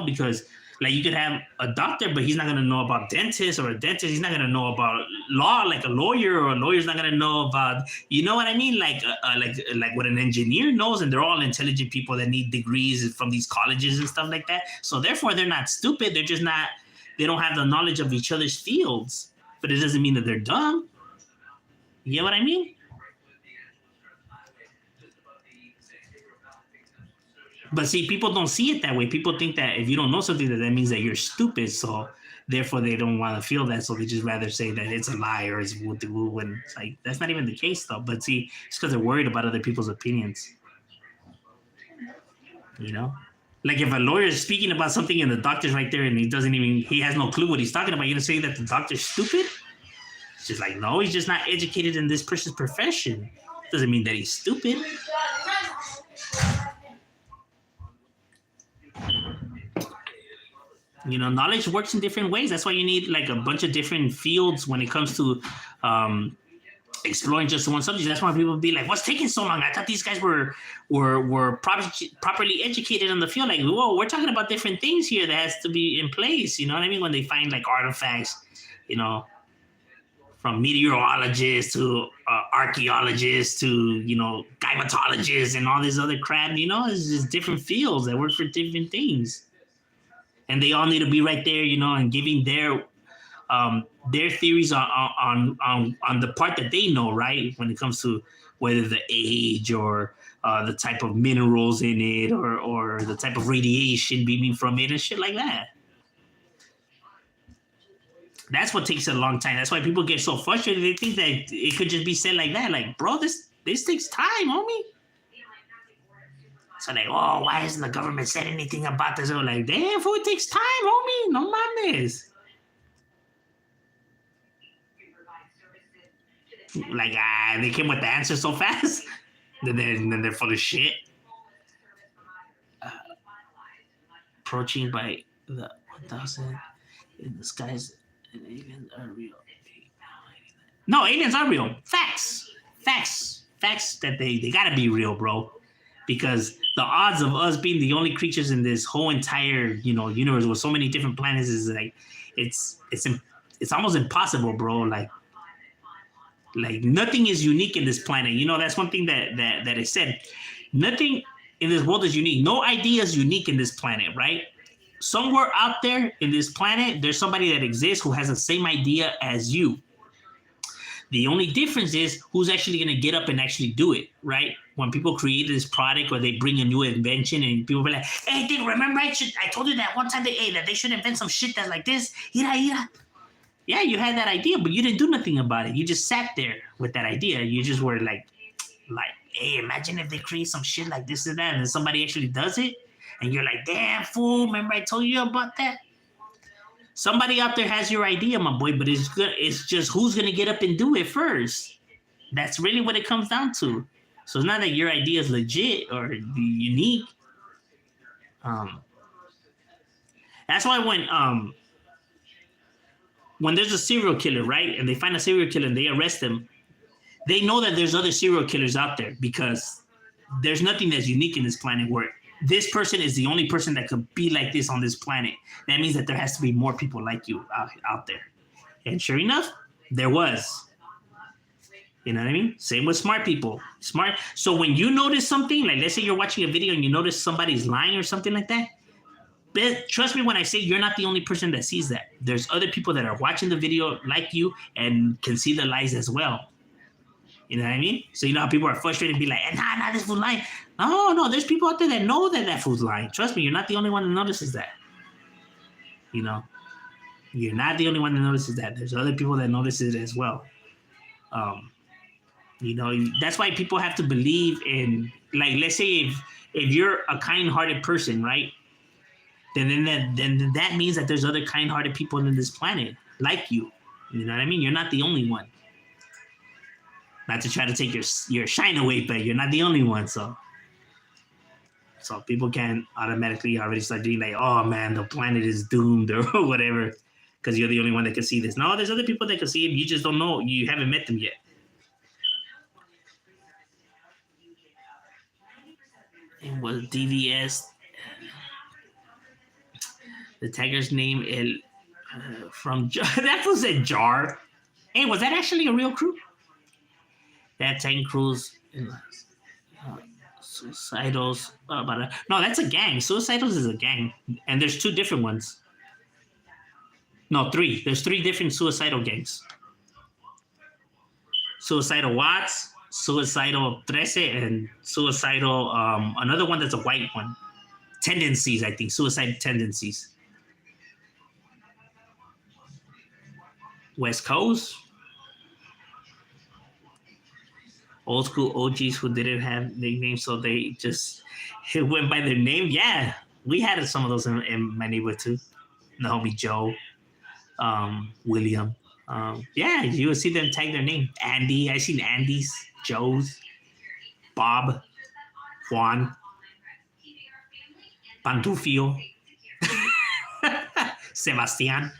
because like you could have a doctor, but he's not going to know about dentists, or a dentist, he's not going to know about law like a lawyer, or a lawyer's not going to know about, you know what I mean? Like what an engineer knows, and they're all intelligent people that need degrees from these colleges and stuff like that. So therefore they're not stupid. They're just not, they don't have the knowledge of each other's fields, but it doesn't mean that they're dumb. You get what I mean? But see, people don't see it that way. People think that if you don't know something, that means that you're stupid. So therefore, they don't want to feel that. So they just rather say that it's a lie or it's woo-woo. When it's like, that's not even the case, though. But see, it's because they're worried about other people's opinions. Like if a lawyer is speaking about something and the doctor's right there and he has no clue what he's talking about, you're going to say that the doctor's stupid? It's just like, no, he's just not educated in this person's profession. Doesn't mean that he's stupid. Knowledge works in different ways. That's why you need like a bunch of different fields when it comes to exploring just one subject. That's why people be like, what's taking so long? I thought these guys were properly educated on the field. Like, whoa, we're talking about different things here that has to be in place. You know what I mean? When they find like artifacts, from meteorologists to archaeologists to, gynecologist and all this other crap, it's just different fields that work for different things. And they all need to be right there, and giving their theories on the part that they know, right? When it comes to whether the age or the type of minerals in it or the type of radiation beaming from it and shit like that. That's what takes a long time. That's why people get so frustrated. They think that it could just be said like that. Like, bro, this takes time, homie. So like, oh, why hasn't the government said anything about this? Or like, damn, fool, it takes time, homie. No mames. Like, they came with the answer so fast. then they're full of shit. Approaching by the 1,000 in the skies, and aliens are real. No, aliens are real. Facts that they gotta be real, bro. Because the odds of us being the only creatures in this whole entire, universe with so many different planets is like, it's almost impossible, bro. Like nothing is unique in this planet. That's one thing that is said. Nothing in this world is unique. No idea is unique in this planet, right? Somewhere out there in this planet, there's somebody that exists who has the same idea as you. The only difference is who's actually going to get up and actually do it, right? When people create this product or they bring a new invention and people be like, hey, dude, remember I told you that one time that they should invent some shit that's like this? Yeah, you had that idea, but you didn't do nothing about it. You just sat there with that idea. You just were like, hey, imagine if they create some shit like this and that and somebody actually does it. And you're like, damn, fool, remember I told you about that? Somebody out there has your idea, my boy, but it's good. It's just who's going to get up and do it first. That's really what it comes down to. So it's not that your idea is legit or unique. That's why when there's a serial killer, right, and they find a serial killer and they arrest them, they know that there's other serial killers out there because there's nothing that's unique in this planet where this person is the only person that could be like this on this planet. That means that there has to be more people like you out there. And sure enough, there was. You know what I mean? Same with smart people. Smart. So when you notice something, like let's say you're watching a video and you notice somebody's lying or something like that, trust me when I say you're not the only person that sees that. There's other people that are watching the video like you and can see the lies as well. You know what I mean? So you know how people are frustrated and be like, nah, this fool's lying. No, there's people out there that know that fool's lying. Trust me, you're not the only one that notices that. You know? You're not the only one that notices that. There's other people that notice it as well. You know, that's why people have to believe in, like, let's say if you're a kind-hearted person, right? Then that means that there's other kind-hearted people in this planet like you. You know what I mean? You're not the only one. Not to try to take your shine away, but you're not the only one. So people can't automatically already start doing like, oh man, the planet is doomed or whatever, because you're the only one that can see this. No, there's other people that can see it. You just don't know. You haven't met them yet. It was DVS. The tagger's name from that was a jar. Hey, was that actually a real crew? That tank crews Suicidals. No, that's a gang. Suicidals is a gang, and there's two different ones. No, three. There's three different suicidal gangs. Suicidal Watts, Suicidal 13, and Suicidal another one that's a white one. Tendencies, I think. Suicide Tendencies. West Coast. Old school OGs who didn't have nicknames, so they just went by their name. Yeah, we had some of those in my neighborhood too. The homie Joe, William. Yeah, you would see them tag their name. Andy, I seen Andy's, Joe's, Bob, Juan, Pantufio, Sebastian,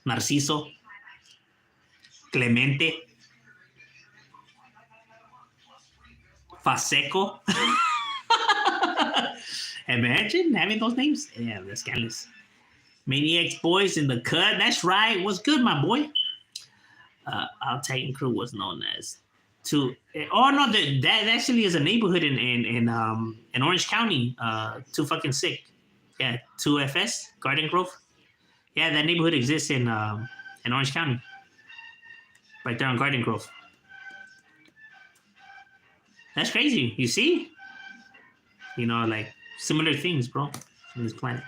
Narciso, Clemente, Faseco. Imagine having those names. Yeah, that's scandalous. Maniacs Boys in the Cut. That's right. What's good, my boy? Our Titan crew was known as two. Oh no, that actually is a neighborhood in Orange County. Too fucking sick. Yeah, 2FS Garden Grove. Yeah, that neighborhood exists in Orange County. Right there on Garden Grove. That's crazy. You see? You know, like similar things, bro, on this planet.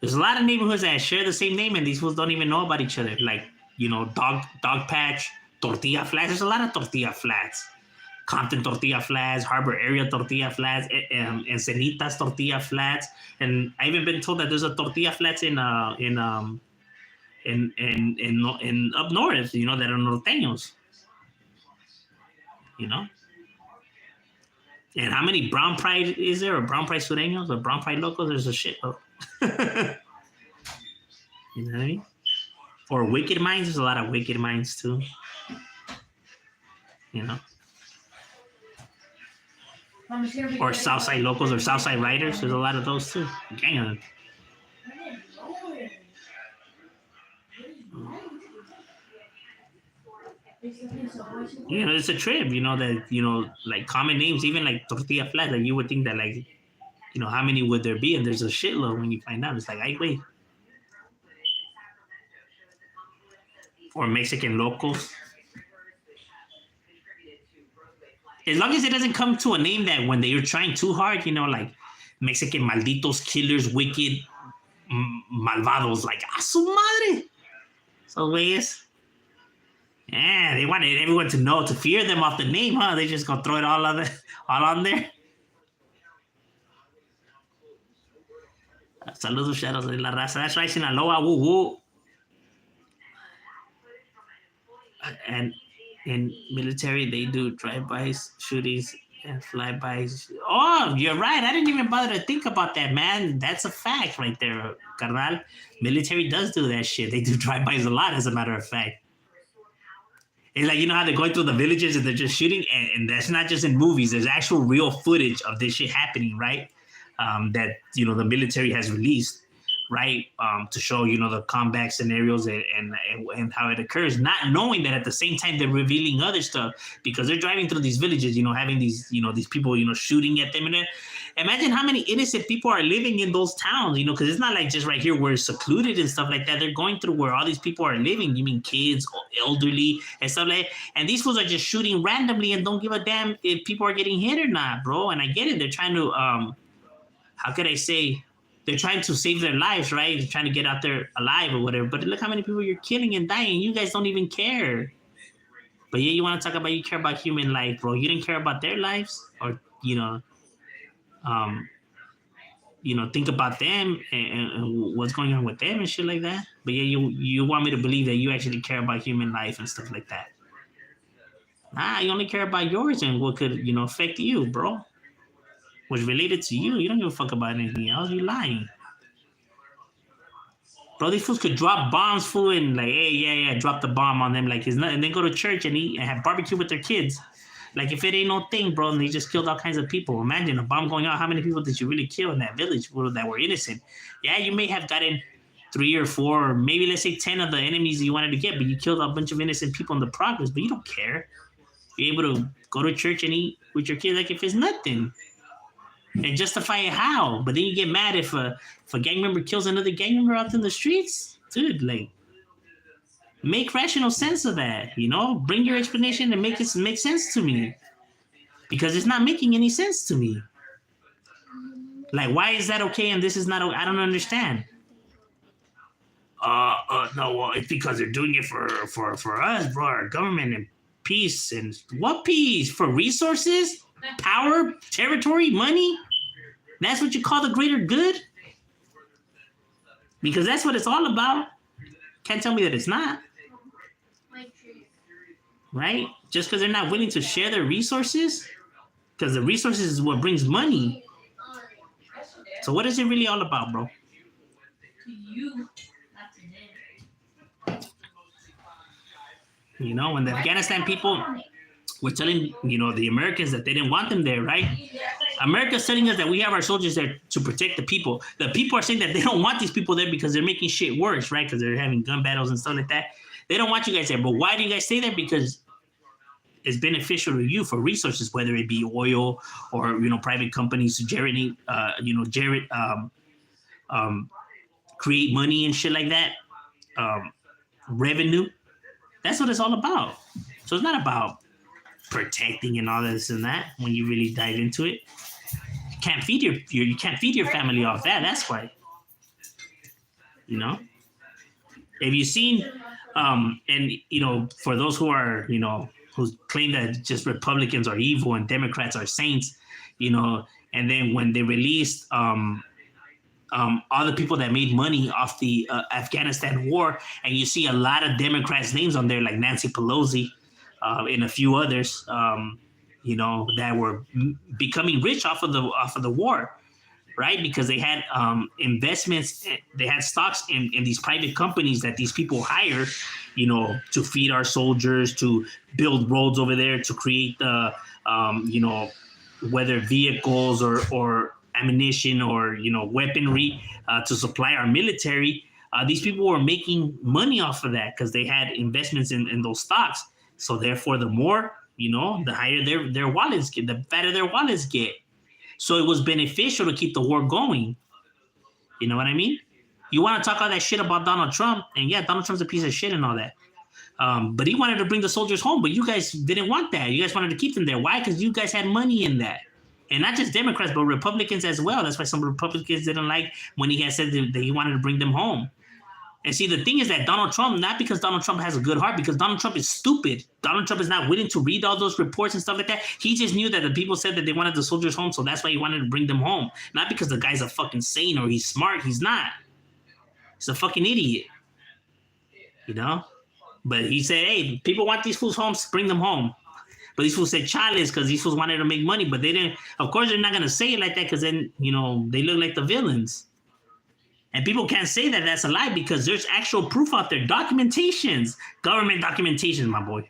There's a lot of neighborhoods that share the same name, and these fools don't even know about each other. Like, you know, Dog Patch, Tortilla Flats. There's a lot of Tortilla Flats. Compton Tortilla Flats, Harbor Area Tortilla Flats, Encinitas Tortilla Flats, and I even been told that there's a Tortilla Flats in up north. You know, that are norteños. You know. And how many Brown Pride is there, or Brown Pride Sureños, or Brown Pride Locals? There's a shit load. You know what I mean? Or Wicked Minds. There's a lot of Wicked Minds too. You know? Or Southside Locals or Southside Riders. There's a lot of those too. Gang of them. You know, it's a trip. You know that like common names, even like tortilla flat. Like you would think that like how many would there be, and there's a shitload when you find out. It's like, I wait. Or Mexican locals. As long as it doesn't come to a name that when you're trying too hard, like Mexican malditos, killers, wicked, malvados, like, a su madre. So, güeyes. Yeah, they wanted everyone to know, to fear them off the name, huh? They just gonna throw it all on there. Saludos, shadows de la raza. That's right, Sinaloa. Woo woo. And in military, they do drive-bys, shootings, and flybys. Oh, you're right. I didn't even bother to think about that, man. That's a fact right there, carnal. Military does do that shit. They do drive-bys a lot, as a matter of fact. It's like, how they're going through the villages and they're just shooting, and that's not just in movies. There's actual real footage of this shit happening, right? That, the military has released, right? To show, the combat scenarios and how it occurs, not knowing that at the same time they're revealing other stuff because they're driving through these villages, having these, these people, shooting at them. And imagine how many innocent people are living in those towns, because it's not like just right here where it's secluded and stuff like that. They're going through where all these people are living. You mean kids, elderly, and stuff like that. And these fools are just shooting randomly and don't give a damn if people are getting hit or not, bro. And I get it. They're trying to, how could I say? They're trying to save their lives, right? They're trying to get out there alive or whatever. But look how many people you're killing and dying. You guys don't even care. But yeah, you want to talk about you care about human life, bro. You didn't care about their lives, or think about them and what's going on with them and shit like that. But yeah, you want me to believe that you actually care about human life and stuff like that. Nah, you only care about yours and what could affect you, bro. What's related to you. You don't give a fuck about anything else. You lying. Bro, these fools could drop bombs, fool, and like, hey, yeah, drop the bomb on them like it's nothing. And then go to church and eat and have barbecue with their kids. Like, if it ain't no thing, bro, and they just killed all kinds of people. Imagine a bomb going out. How many people did you really kill in that village that were innocent? Yeah, you may have gotten 3 or 4, or maybe let's say 10 of the enemies you wanted to get, but you killed a bunch of innocent people in the progress, but you don't care. You're able to go to church and eat with your kids like if it's nothing. And justify it how? But then you get mad if a gang member kills another gang member out in the streets? Dude, like, make rational sense of that, Bring your explanation and make it make sense to me. Because it's not making any sense to me. Like, why is that okay and this is not okay? I don't understand. No, well, it's because they're doing it for us, bro, our government, and peace. And what peace? For resources? Power? Territory? Money? That's what you call the greater good? Because that's what it's all about. Can't tell me that it's not. Right? Just because they're not willing to share their resources? Because the resources is what brings money. So what is it really all about, bro? To you, not to them. When the Afghanistan people were telling, the Americans that they didn't want them there, right? America's telling us that we have our soldiers there to protect the people. The people are saying that they don't want these people there because they're making shit worse, right? Because they're having gun battles and stuff like that. They don't want you guys there. But why do you guys stay there? Because it's beneficial to you for resources, whether it be oil or, private companies to create money and shit like that. Revenue. That's what it's all about. So it's not about protecting and all this and that when you really dive into it. You can't feed your family off that. That's why. If you've seen and for those who are who claim that just Republicans are evil and Democrats are saints, and then when they released all the people that made money off the Afghanistan war, and you see a lot of Democrats' names on there, like Nancy Pelosi, and a few others, that were becoming rich off of the war, right? Because they had investments, they had stocks in these private companies that these people hire, to feed our soldiers, to build roads over there, to create the, whether vehicles or ammunition or weaponry to supply our military. These people were making money off of that because they had investments in those stocks. So therefore, the more, the higher their wallets get, the better their wallets get. So it was beneficial to keep the war going. You know what I mean? You want to talk all that shit about Donald Trump, and yeah, Donald Trump's a piece of shit and all that. But he wanted to bring the soldiers home, but you guys didn't want that. You guys wanted to keep them there. Why? Because you guys had money in that. And not just Democrats, but Republicans as well. That's why some Republicans didn't like when he had said that he wanted to bring them home. And see, the thing is that Donald Trump, not because Donald Trump has a good heart, because Donald Trump is stupid. Donald Trump is not willing to read all those reports and stuff like that. He just knew that the people said that they wanted the soldiers home, so that's why he wanted to bring them home. Not because the guy's a fucking sane or he's smart. He's not. He's a fucking idiot. But he said, hey, people want these fools home, bring them home. But these fools said chales because these fools wanted to make money, but they didn't. Of course, they're not going to say it like that because then, they look like the villains. And people can't say that that's a lie because there's actual proof out there. Documentations. Government documentations, my boy.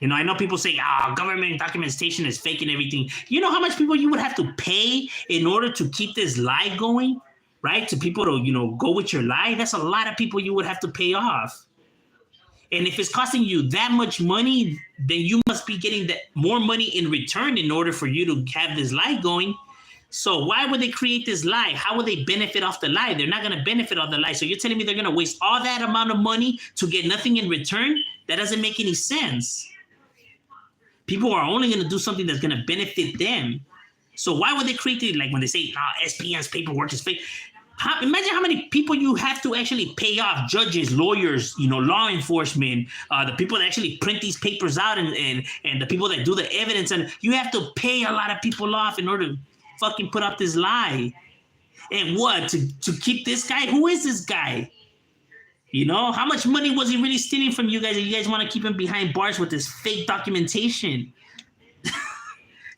I know people say, government documentation is fake and everything. You know how much people you would have to pay in order to keep this lie going? Right? To people to, go with your lie? That's a lot of people you would have to pay off. And if it's costing you that much money, then you must be getting that more money in return in order for you to have this lie going. So why would they create this lie? How would they benefit off the lie? They're not going to benefit off the lie. So you're telling me they're going to waste all that amount of money to get nothing in return? That doesn't make any sense. People are only going to do something that's going to benefit them. So why would they create it? Like when they say, SPN's paperwork is fake. Imagine how many people you have to actually pay off, judges, lawyers, law enforcement, the people that actually print these papers out and the people that do the evidence. And you have to pay a lot of people off in order to fucking put up this lie. And what? To keep this guy? Who is this guy? How much money was he really stealing from you guys and you guys want to keep him behind bars with this fake documentation?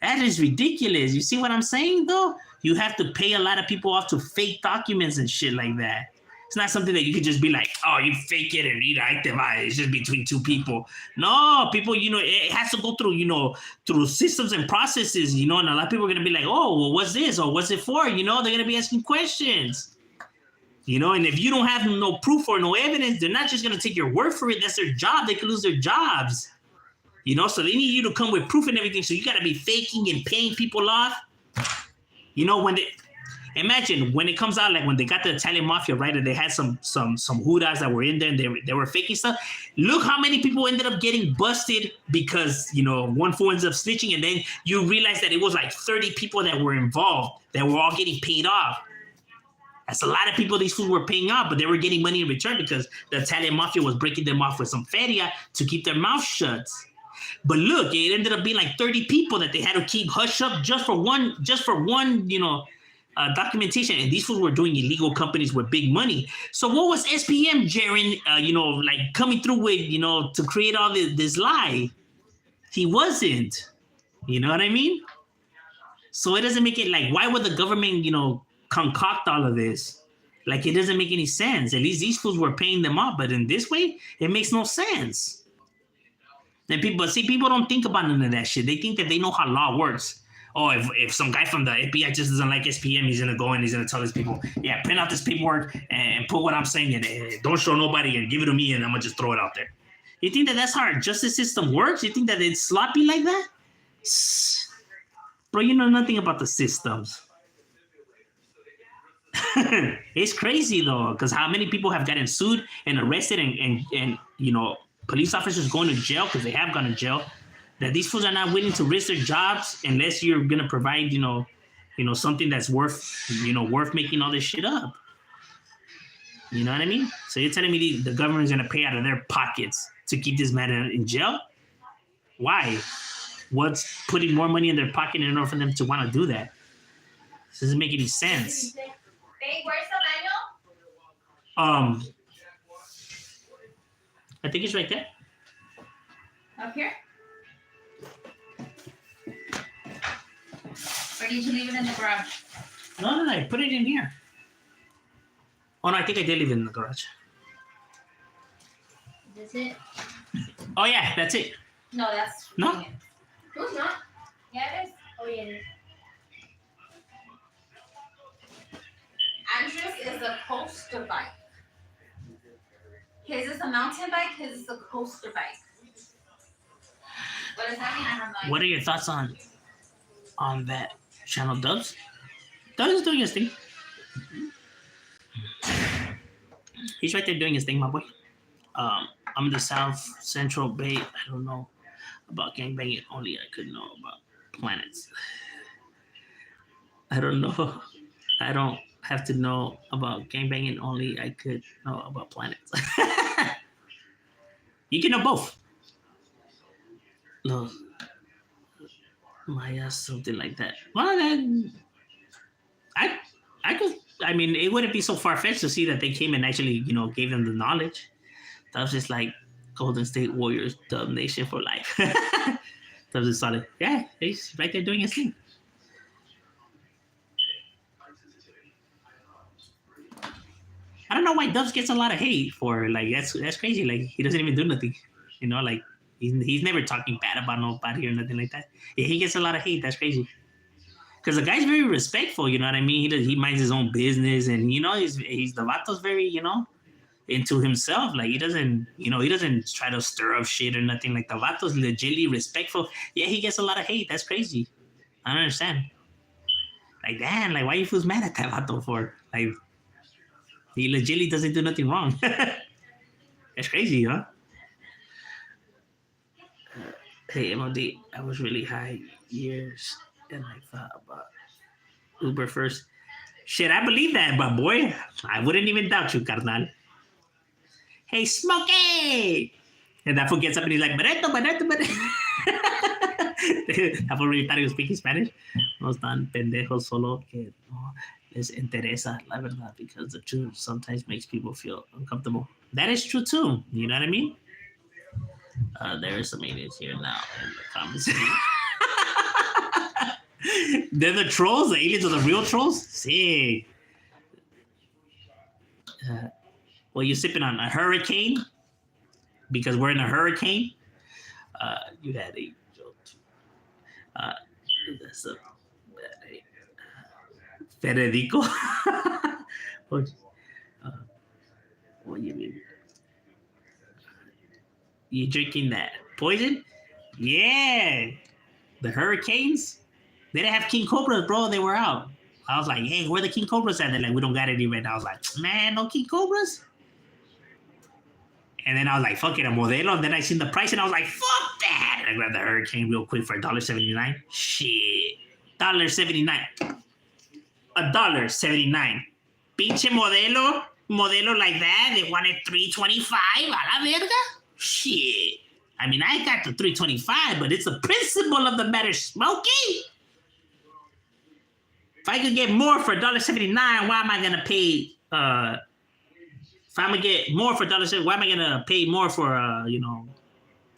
That is ridiculous. You see what I'm saying, though? You have to pay a lot of people off to fake documents and shit like that. It's not something that you could just be like, oh, you fake it and it's just between two people. No, people, it has to go through, through systems and processes, and a lot of people are going to be like, oh, well, what's this? Or what's it for? They're going to be asking questions. And if you don't have no proof or no evidence, they're not just going to take your word for it. That's their job. They could lose their jobs. So they need you to come with proof and everything. So you got to be faking and paying people off. Imagine when it comes out, like when they got the Italian mafia, right? And they had some hudas that were in there and they were faking stuff. Look how many people ended up getting busted because, one fool ends up snitching. And then you realize that it was like 30 people that were involved that were all getting paid off. That's a lot of people these fools were paying off, but they were getting money in return because the Italian mafia was breaking them off with some feria to keep their mouth shut. But look, it ended up being like 30 people that they had to keep hush up just for one, documentation. And these fools were doing illegal companies with big money. So what was SPM, Jaren, like coming through with, to create all this lie? He wasn't. You know what I mean? So it doesn't make it like, why would the government, concoct all of this? Like, it doesn't make any sense. At least these fools were paying them off. But in this way, it makes no sense. And people don't think about none of that shit. They think that they know how law works. Oh, if some guy from the FBI just doesn't like SPM, he's going to go and he's going to tell his people, yeah, print out this paperwork and put what I'm saying in it. Don't show nobody and give it to me and I'm going to just throw it out there. You think that that's how our justice system works? You think that it's sloppy like that? Bro, you know nothing about the systems. It's crazy, though, because how many people have gotten sued and arrested and police officers going to jail because they have gone to jail, that these fools are not willing to risk their jobs unless you're going to provide, something that's worth making all this shit up. You know what I mean? So you're telling me the government's going to pay out of their pockets to keep this man in jail? Why? What's putting more money in their pocket in order for them to want to do that? This doesn't make any sense. Babe, where's the manual? I think it's right there. Up here? Or did you leave it in the garage? No, I put it in here. Oh, no, I think I did leave it in the garage. Is this it? Oh, yeah, that's it. No, that's... No? No, it's not. Yeah, it is. Oh, yeah, it is. Andres is a poster bike. His is a mountain bike. His is a coaster bike. What does that mean? I have no idea. What are your thoughts on that channel, Dubs? Dubs is doing his thing. He's right there doing his thing, my boy. I'm in the South Central Bay. I don't know about gangbanging. Only I could know about planets. I don't know. I don't have to know about gangbanging. Only I could know about planets. You can know both. No, Maya, something like that. Well, then I could. I mean, it wouldn't be so far fetched to see that they came and actually, gave them the knowledge. That was just like Golden State Warriors, Dub Nation for life. That was just solid. Yeah, he's right there doing his thing. I don't know why Dubs gets a lot of hate for, like, that's crazy. Like, he doesn't even do nothing. Like he's never talking bad about nobody or nothing like that. Yeah, he gets a lot of hate. That's crazy. Because the guy's very respectful, you know what I mean? He minds his own business, and he's the vato's very, into himself. Like, he doesn't try to stir up shit or nothing. Like, the vato's legitly respectful. Yeah, he gets a lot of hate. That's crazy. I don't understand. Like, damn, like, why you fools mad at that vato for? Like, he legitly doesn't do nothing wrong. That's crazy, huh? Hey, M.O.D, I was really high years, and I thought about Uber first. Shit, I believe that, but boy, I wouldn't even doubt you, carnal. Hey, Smokey! And that fool gets up and he's like, Bareto. That fool really thought he was speaking Spanish. No están pendejos, solo que no les interesa la verdad, because the truth sometimes makes people feel uncomfortable. That is true too. You know what I mean? There are some aliens here now in the comments. They're the trolls? The aliens are the real trolls? Sick. Well, you sipping on a hurricane? Because we're in a hurricane? You had a joke too. That's a Federico? What do you mean? You drinking that poison? Yeah. The hurricanes? They didn't have King Cobras, bro. They were out. I was like, hey, where the King Cobras at? They're like, we don't got any right now. I was like, man, no King Cobras? And then I was like, fuck it, a Modelo. And then I seen the price and I was like, fuck that. I grabbed the hurricane real quick for $1.79. Shit. $1.79. $1.79. Pinche Modelo like that. They wanted $3.25. A la verga. Shit. I mean, I got the $3.25, but it's the principle of the matter, Smokey. If I could get more for $1.79, why am I gonna pay? If I'm gonna get more for $1.79, why am I gonna pay more for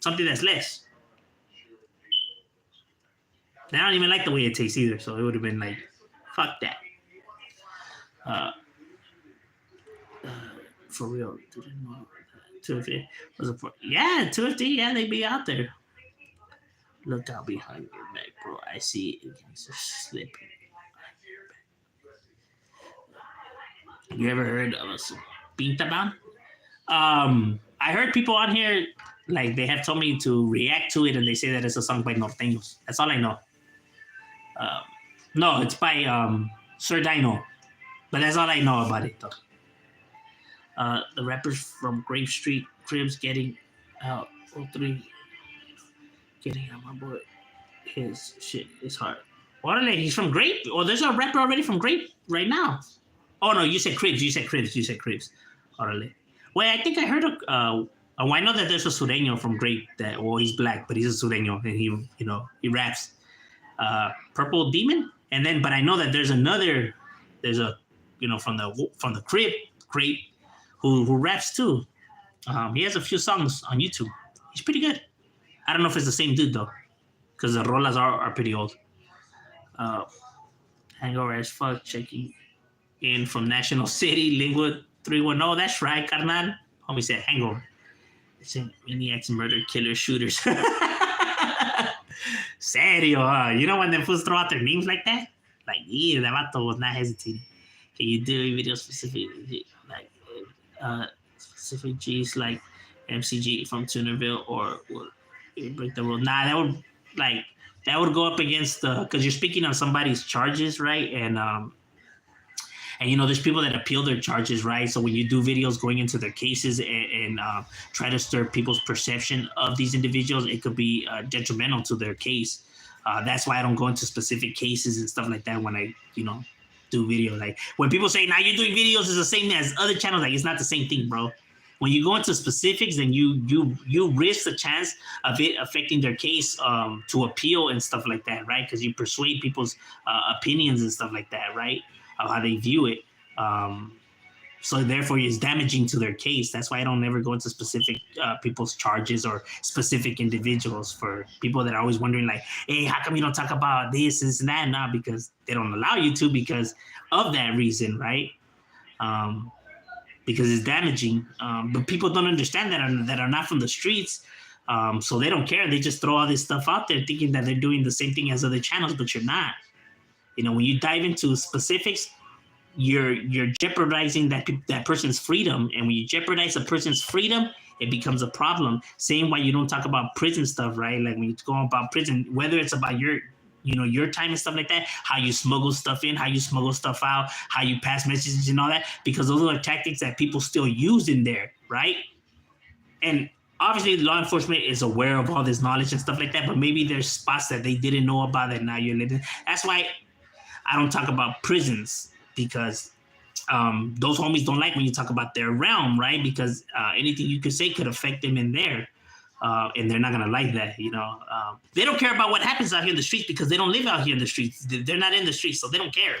something that's less? And I don't even like the way it tastes either, so it would have been like, fuck that. For real, didn't know. 250 was a yeah, 250. Yeah, they be out there. Look out behind your back, bro. I see it. It's just slipping. You ever heard of a pintaban? I heard people on here, like, they have told me to react to it, and they say that it's a song by Norteños. That's all I know. No, it's by Sir Dino, but that's all I know about it, though. The rappers from Grape Street, Cribs getting out, 03, getting out, my boy. His shit is hard. Orale, he's from Grape? Oh, there's a rapper already from Grape right now. Oh, no, you said Cribs. Orale. Well, I think I heard I know that there's a Sureño from Grape that, well, he's black, but he's a Sureño, and he raps. Purple Demon, and then, but I know that there's a from the Grape who raps too. He has a few songs on YouTube. He's pretty good. I don't know if it's the same dude though, because the rolas are pretty old. Hangover as fuck, checking in from National City, Linwood 310. That's right, carnal. Homie said hangover. It's in maniacs, murder, killers, shooters. Serio, huh? You know when them fools throw out their names like that? Like, yeah, that vato was not hesitating. Can you do a video specifically? Like, specific G's like MCG from Tunerville or will it break the rule? Nah, that would go up against the because you're speaking on somebody's charges, right? And there's people that appeal their charges, right? So when you do videos going into their cases and try to stir people's perception of these individuals, it could be detrimental to their case. That's why I don't go into specific cases and stuff like that when I do video. Like when people say now you're doing videos is the same as other channels, like it's not the same thing, bro. When you go into specifics, then you risk the chance of it affecting their case to appeal and stuff like that, right? Because you persuade people's opinions and stuff like that, right? Of how they view it. So therefore, it's damaging to their case. That's why I don't ever go into specific people's charges or specific individuals for people that are always wondering, like, hey, how come you don't talk about this and that? Not because they don't allow you to, because of that reason, right? Because it's damaging. But people don't understand that are not from the streets. So they don't care. They just throw all this stuff out there thinking that they're doing the same thing as other channels, but you're not. When you dive into specifics, you're jeopardizing that person's freedom. And when you jeopardize a person's freedom, it becomes a problem. Same way you don't talk about prison stuff, right? Like when you go about prison, whether it's about your time and stuff like that, how you smuggle stuff in, how you smuggle stuff out, how you pass messages and all that, because those are tactics that people still use in there, right? And obviously law enforcement is aware of all this knowledge and stuff like that, but maybe there's spots that they didn't know about that now you're living. That's why I don't talk about prisons, because those homies don't like when you talk about their realm, right? Because anything you could say could affect them in there. And they're not going to like that, They don't care about what happens out here in the streets because they don't live out here in the streets. They're not in the streets, so they don't care.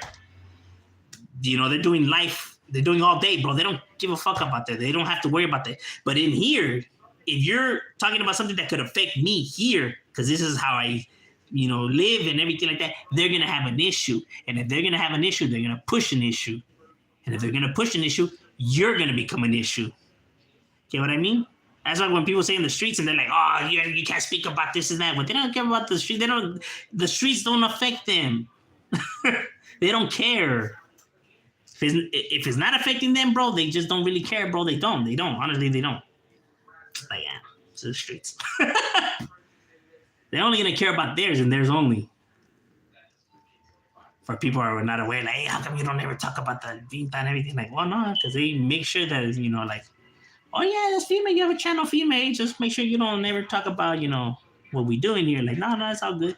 They're doing life. They're doing all day, bro. They don't give a fuck about that. They don't have to worry about that. But in here, if you're talking about something that could affect me here, because this is how I live and everything like that, they're going to have an issue. And if they're going to have an issue, they're going to push an issue. And if they're going to push an issue, you're going to become an issue. Get what I mean? That's like when people say in the streets and they're like, oh, you can't speak about this and that. But they don't care about the street. The streets don't affect them. They don't care. If it's not affecting them, bro, they just don't really care, bro. They don't. Honestly, they don't. But yeah, it's the streets. They're only going to care about theirs and theirs only. For people who are not aware, like, hey, how come you don't ever talk about the Vinta and everything? Like, well, no, because they make sure that, like, oh, yeah, that's female. You have a channel female. Just make sure you don't ever talk about, what we doing here. Like, no, it's all good.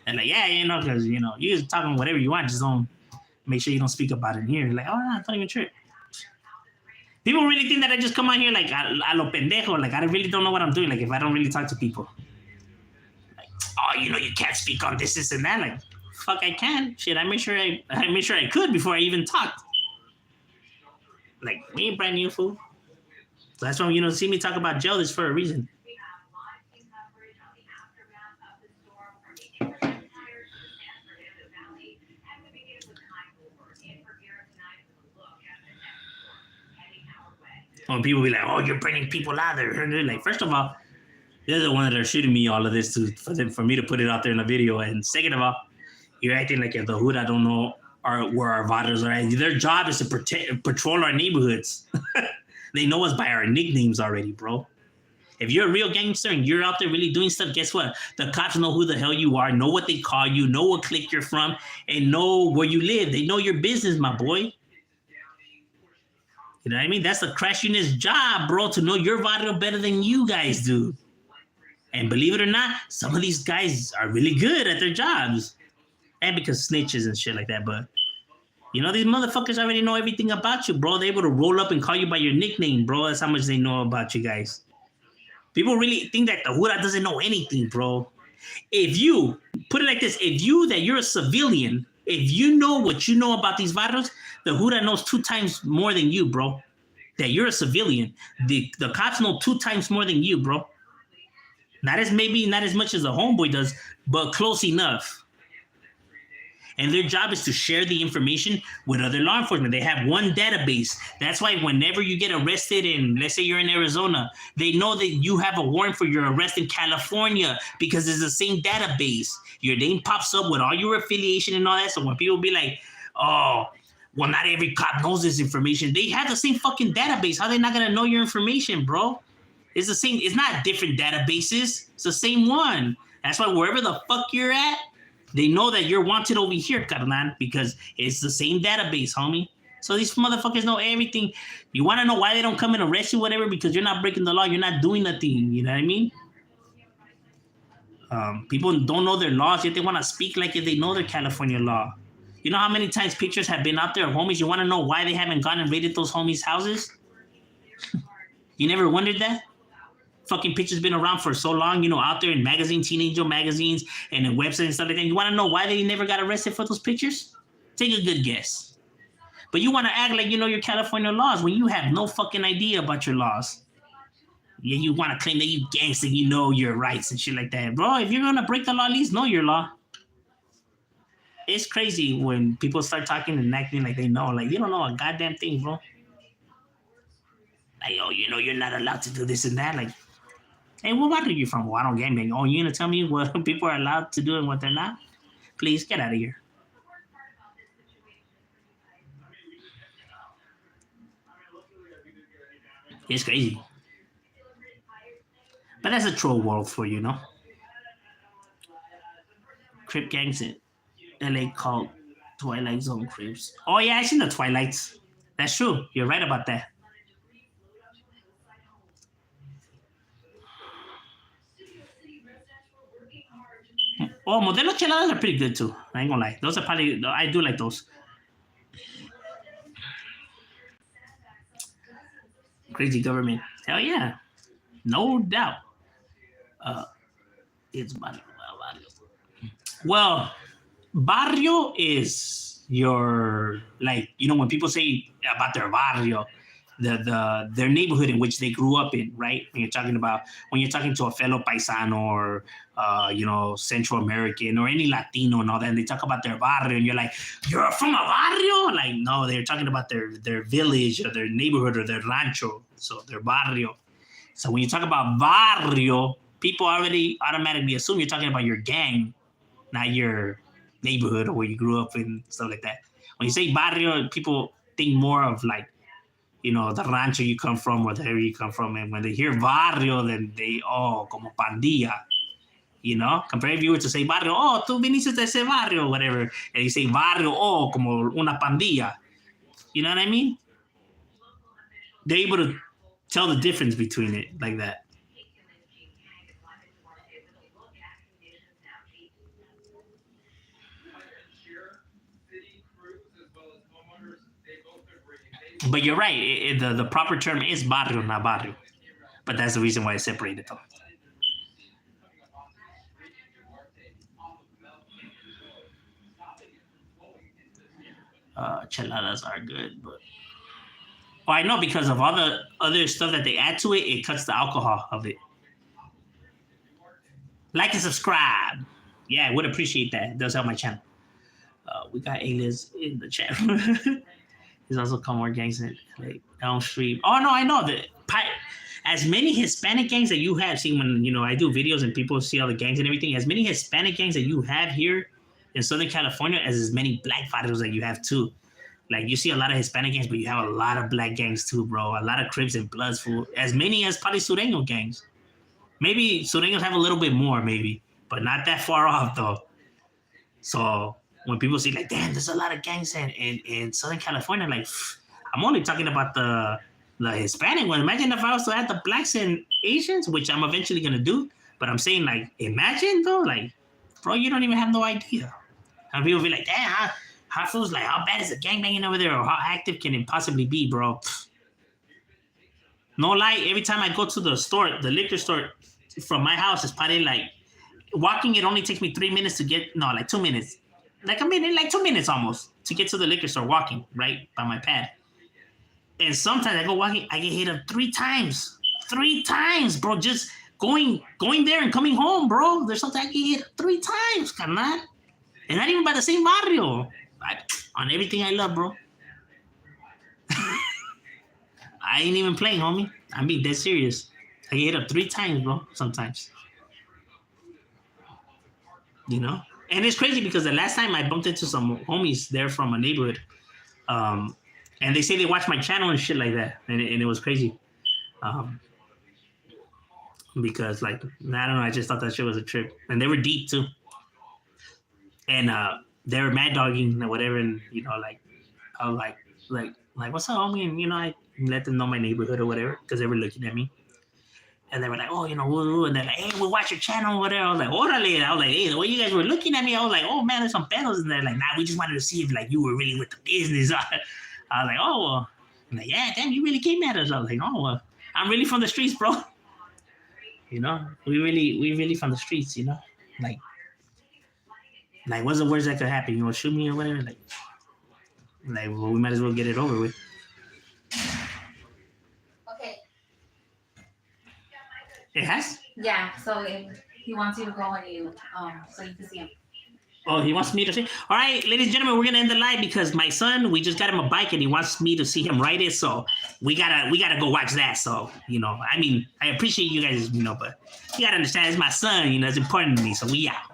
And like, yeah, because, you're just talking whatever you want. Just don't make sure you don't speak about it in here. Like, oh, no, it's not even true. People really think that I just come out here like a lo pendejo. Like, I really don't know what I'm doing. Like, if I don't really talk to people. Oh, you can't speak on this and that. Like, fuck, I can. Shit, I made sure I could before I even talked. Like, we ain't brand new, fool. So that's why see me talk about jail is for a reason. When people be like, oh, you're bringing people out there. Like, first of all, they're the one that are shooting me all of this for me to put it out there in the video. And second of all, you're acting like if the Huda don't know where our varrios are at. Their job is to patrol our neighborhoods. They know us by our nicknames already, bro. If you're a real gangster and you're out there really doing stuff, guess what? The cops know who the hell you are, know what they call you, know what clique you're from, and know where you live. They know your business, my boy. You know what I mean? That's the crash unit's job, bro, to know your varrio better than you guys do. And believe it or not, some of these guys are really good at their jobs. And because snitches and shit like that, but these motherfuckers already know everything about you, bro. They're able to roll up and call you by your nickname, bro. That's how much they know about you guys. People really think that the Huda doesn't know anything, bro. If you, put it like this, you're a civilian, if you know what you know about these varrios, the Huda knows 2 times more than you, bro. That you're a civilian. The cops know 2 times more than you, bro. Not as much as a homeboy does, but close enough. And their job is to share the information with other law enforcement. They have one database. That's why whenever you get arrested in, let's say you're in Arizona, they know that you have a warrant for your arrest in California because it's the same database. Your name pops up with all your affiliation and all that. So when people be like, oh, Well, not every cop knows this information. They have the same fucking database. How are they not gonna know your information, bro? It's the same. It's not different databases. It's the same one. That's why wherever the fuck you're at, they know that you're wanted over here, carnal, because it's the same database, homie. So these motherfuckers know everything. You want to know why they don't come and arrest you, whatever? Because you're not breaking the law. You're not doing nothing. You know what I mean? People don't know their laws, yet they want to speak like if they know their California law. You know how many times pictures have been out there of homies? You want to know why they haven't gone and raided those homies' houses? You never wondered that? Fucking pictures been around for so long, out there in magazines, teenager magazines, and in websites and stuff like that. You want to know why they never got arrested for those pictures? Take a good guess. But you want to act like you know your California laws when you have no fucking idea about your laws. Yeah, you want to claim that you gangster, you know your rights and shit like that. Bro, if you're going to break the law, at least know your law. It's crazy when people start talking and acting like they know. Like, you don't know a goddamn thing, bro. Like, oh, you're not allowed to do this and that. Like, hey, what barrio are you from? Well, I don't gangbang. Oh, you gonna tell me what people are allowed to do and what they're not? Please, get out of here. It's crazy. But that's a troll world for you, no? Crip gangs in LA called Twilight Zone Crips. Oh, yeah, I seen the Twilights. That's true. You're right about that. Oh, Modelo Cheladas are pretty good too. I ain't gonna lie. Those are probably, I do like those. Crazy government. Hell yeah. No doubt. It's barrio. Well, barrio is your, like, when people say about their barrio, their neighborhood in which they grew up in, right? When you're talking to a fellow paisano or Central American or any Latino and all that, and they talk about their barrio, and you're like, you're from a barrio? Like, no, they're talking about their village or their neighborhood or their rancho, so their barrio. So when you talk about barrio, people already automatically assume you're talking about your gang, not your neighborhood or where you grew up and stuff like that. When you say barrio, people think more of like, the rancho you come from or the area you come from. And when they hear barrio, then como pandilla, Compare if you were to say barrio, oh, tú viniste de ese barrio, whatever. And you say barrio, oh, como una pandilla. You know what I mean? They're able to tell the difference between it like that. But you're right. The proper term is barrio, not barrio. But that's the reason why it's separated, though. Cheladas are good, but I know because of all the other stuff that they add to it, it cuts the alcohol of it. Like and subscribe. Yeah, I would appreciate that. It does help my channel. We got Alias in the chat. He's also come more gangs in like downstream. Oh no, I know that. As many Hispanic gangs that you have seen when I do videos and people see all the gangs and everything. As many Hispanic gangs that you have here in Southern California as many black fighters that you have too. Like you see a lot of Hispanic gangs, but you have a lot of black gangs too, bro. A lot of Crips and Bloods, fool. As many as probably Sureño gangs. Maybe Sureños have a little bit more, maybe, but not that far off though. So when people see like, damn, there's a lot of gangs in Southern California, like I'm only talking about the Hispanic one. Imagine if I was to add the blacks and Asians, which I'm eventually gonna do. But I'm saying like, imagine though, like, bro, you don't even have no idea. And people be like, damn, how feels like how bad is the gangbanging over there, or how active can it possibly be, bro? No lie, every time I go to the store, the liquor store from my house is probably like walking. It only takes me 3 minutes to get. No, like 2 minutes. Like a minute, like 2 minutes almost to get to the liquor store walking right by my pad. And sometimes I go walking, I get hit up 3 times. 3 times, bro. Just going there and coming home, bro. There's something I get hit 3 times, carnal. And not even by the same barrio. On everything I love, bro. I ain't even playing, homie. I'm being dead serious. I get hit up 3 times, bro, sometimes. And it's crazy because the last time I bumped into some homies there from a neighborhood, And they say they watch my channel and shit like that, and it was crazy. Because like I don't know, I just thought that shit was a trip, and they were deep too, and they were mad dogging or whatever, and like I was like what's up, homie, and I let them know my neighborhood or whatever because they were looking at me, and they were like, oh, woo, and they're like, hey, we'll watch your channel or whatever. I was like, orale, and I was like, hey, the way you guys were looking at me, I was like, oh man, there's some pedos, and they're like, nah, we just wanted to see if like you were really with the business. I was like, oh, well. I'm like, yeah, damn, you really came at us. I was like, oh, well, I'm really from the streets, bro. We really from the streets, like what's the worst that could happen? Shoot me or whatever. Like, well, we might as well get it over with. Okay. It has? Yeah, so he wants you to go and you so you can see him. Oh, he wants me to see. All right, ladies and gentlemen, we're gonna end the live because my son, we just got him a bike and he wants me to see him ride it. So we gotta go watch that. So I mean, I appreciate you guys, but you gotta understand, it's my son. It's important to me. So we out.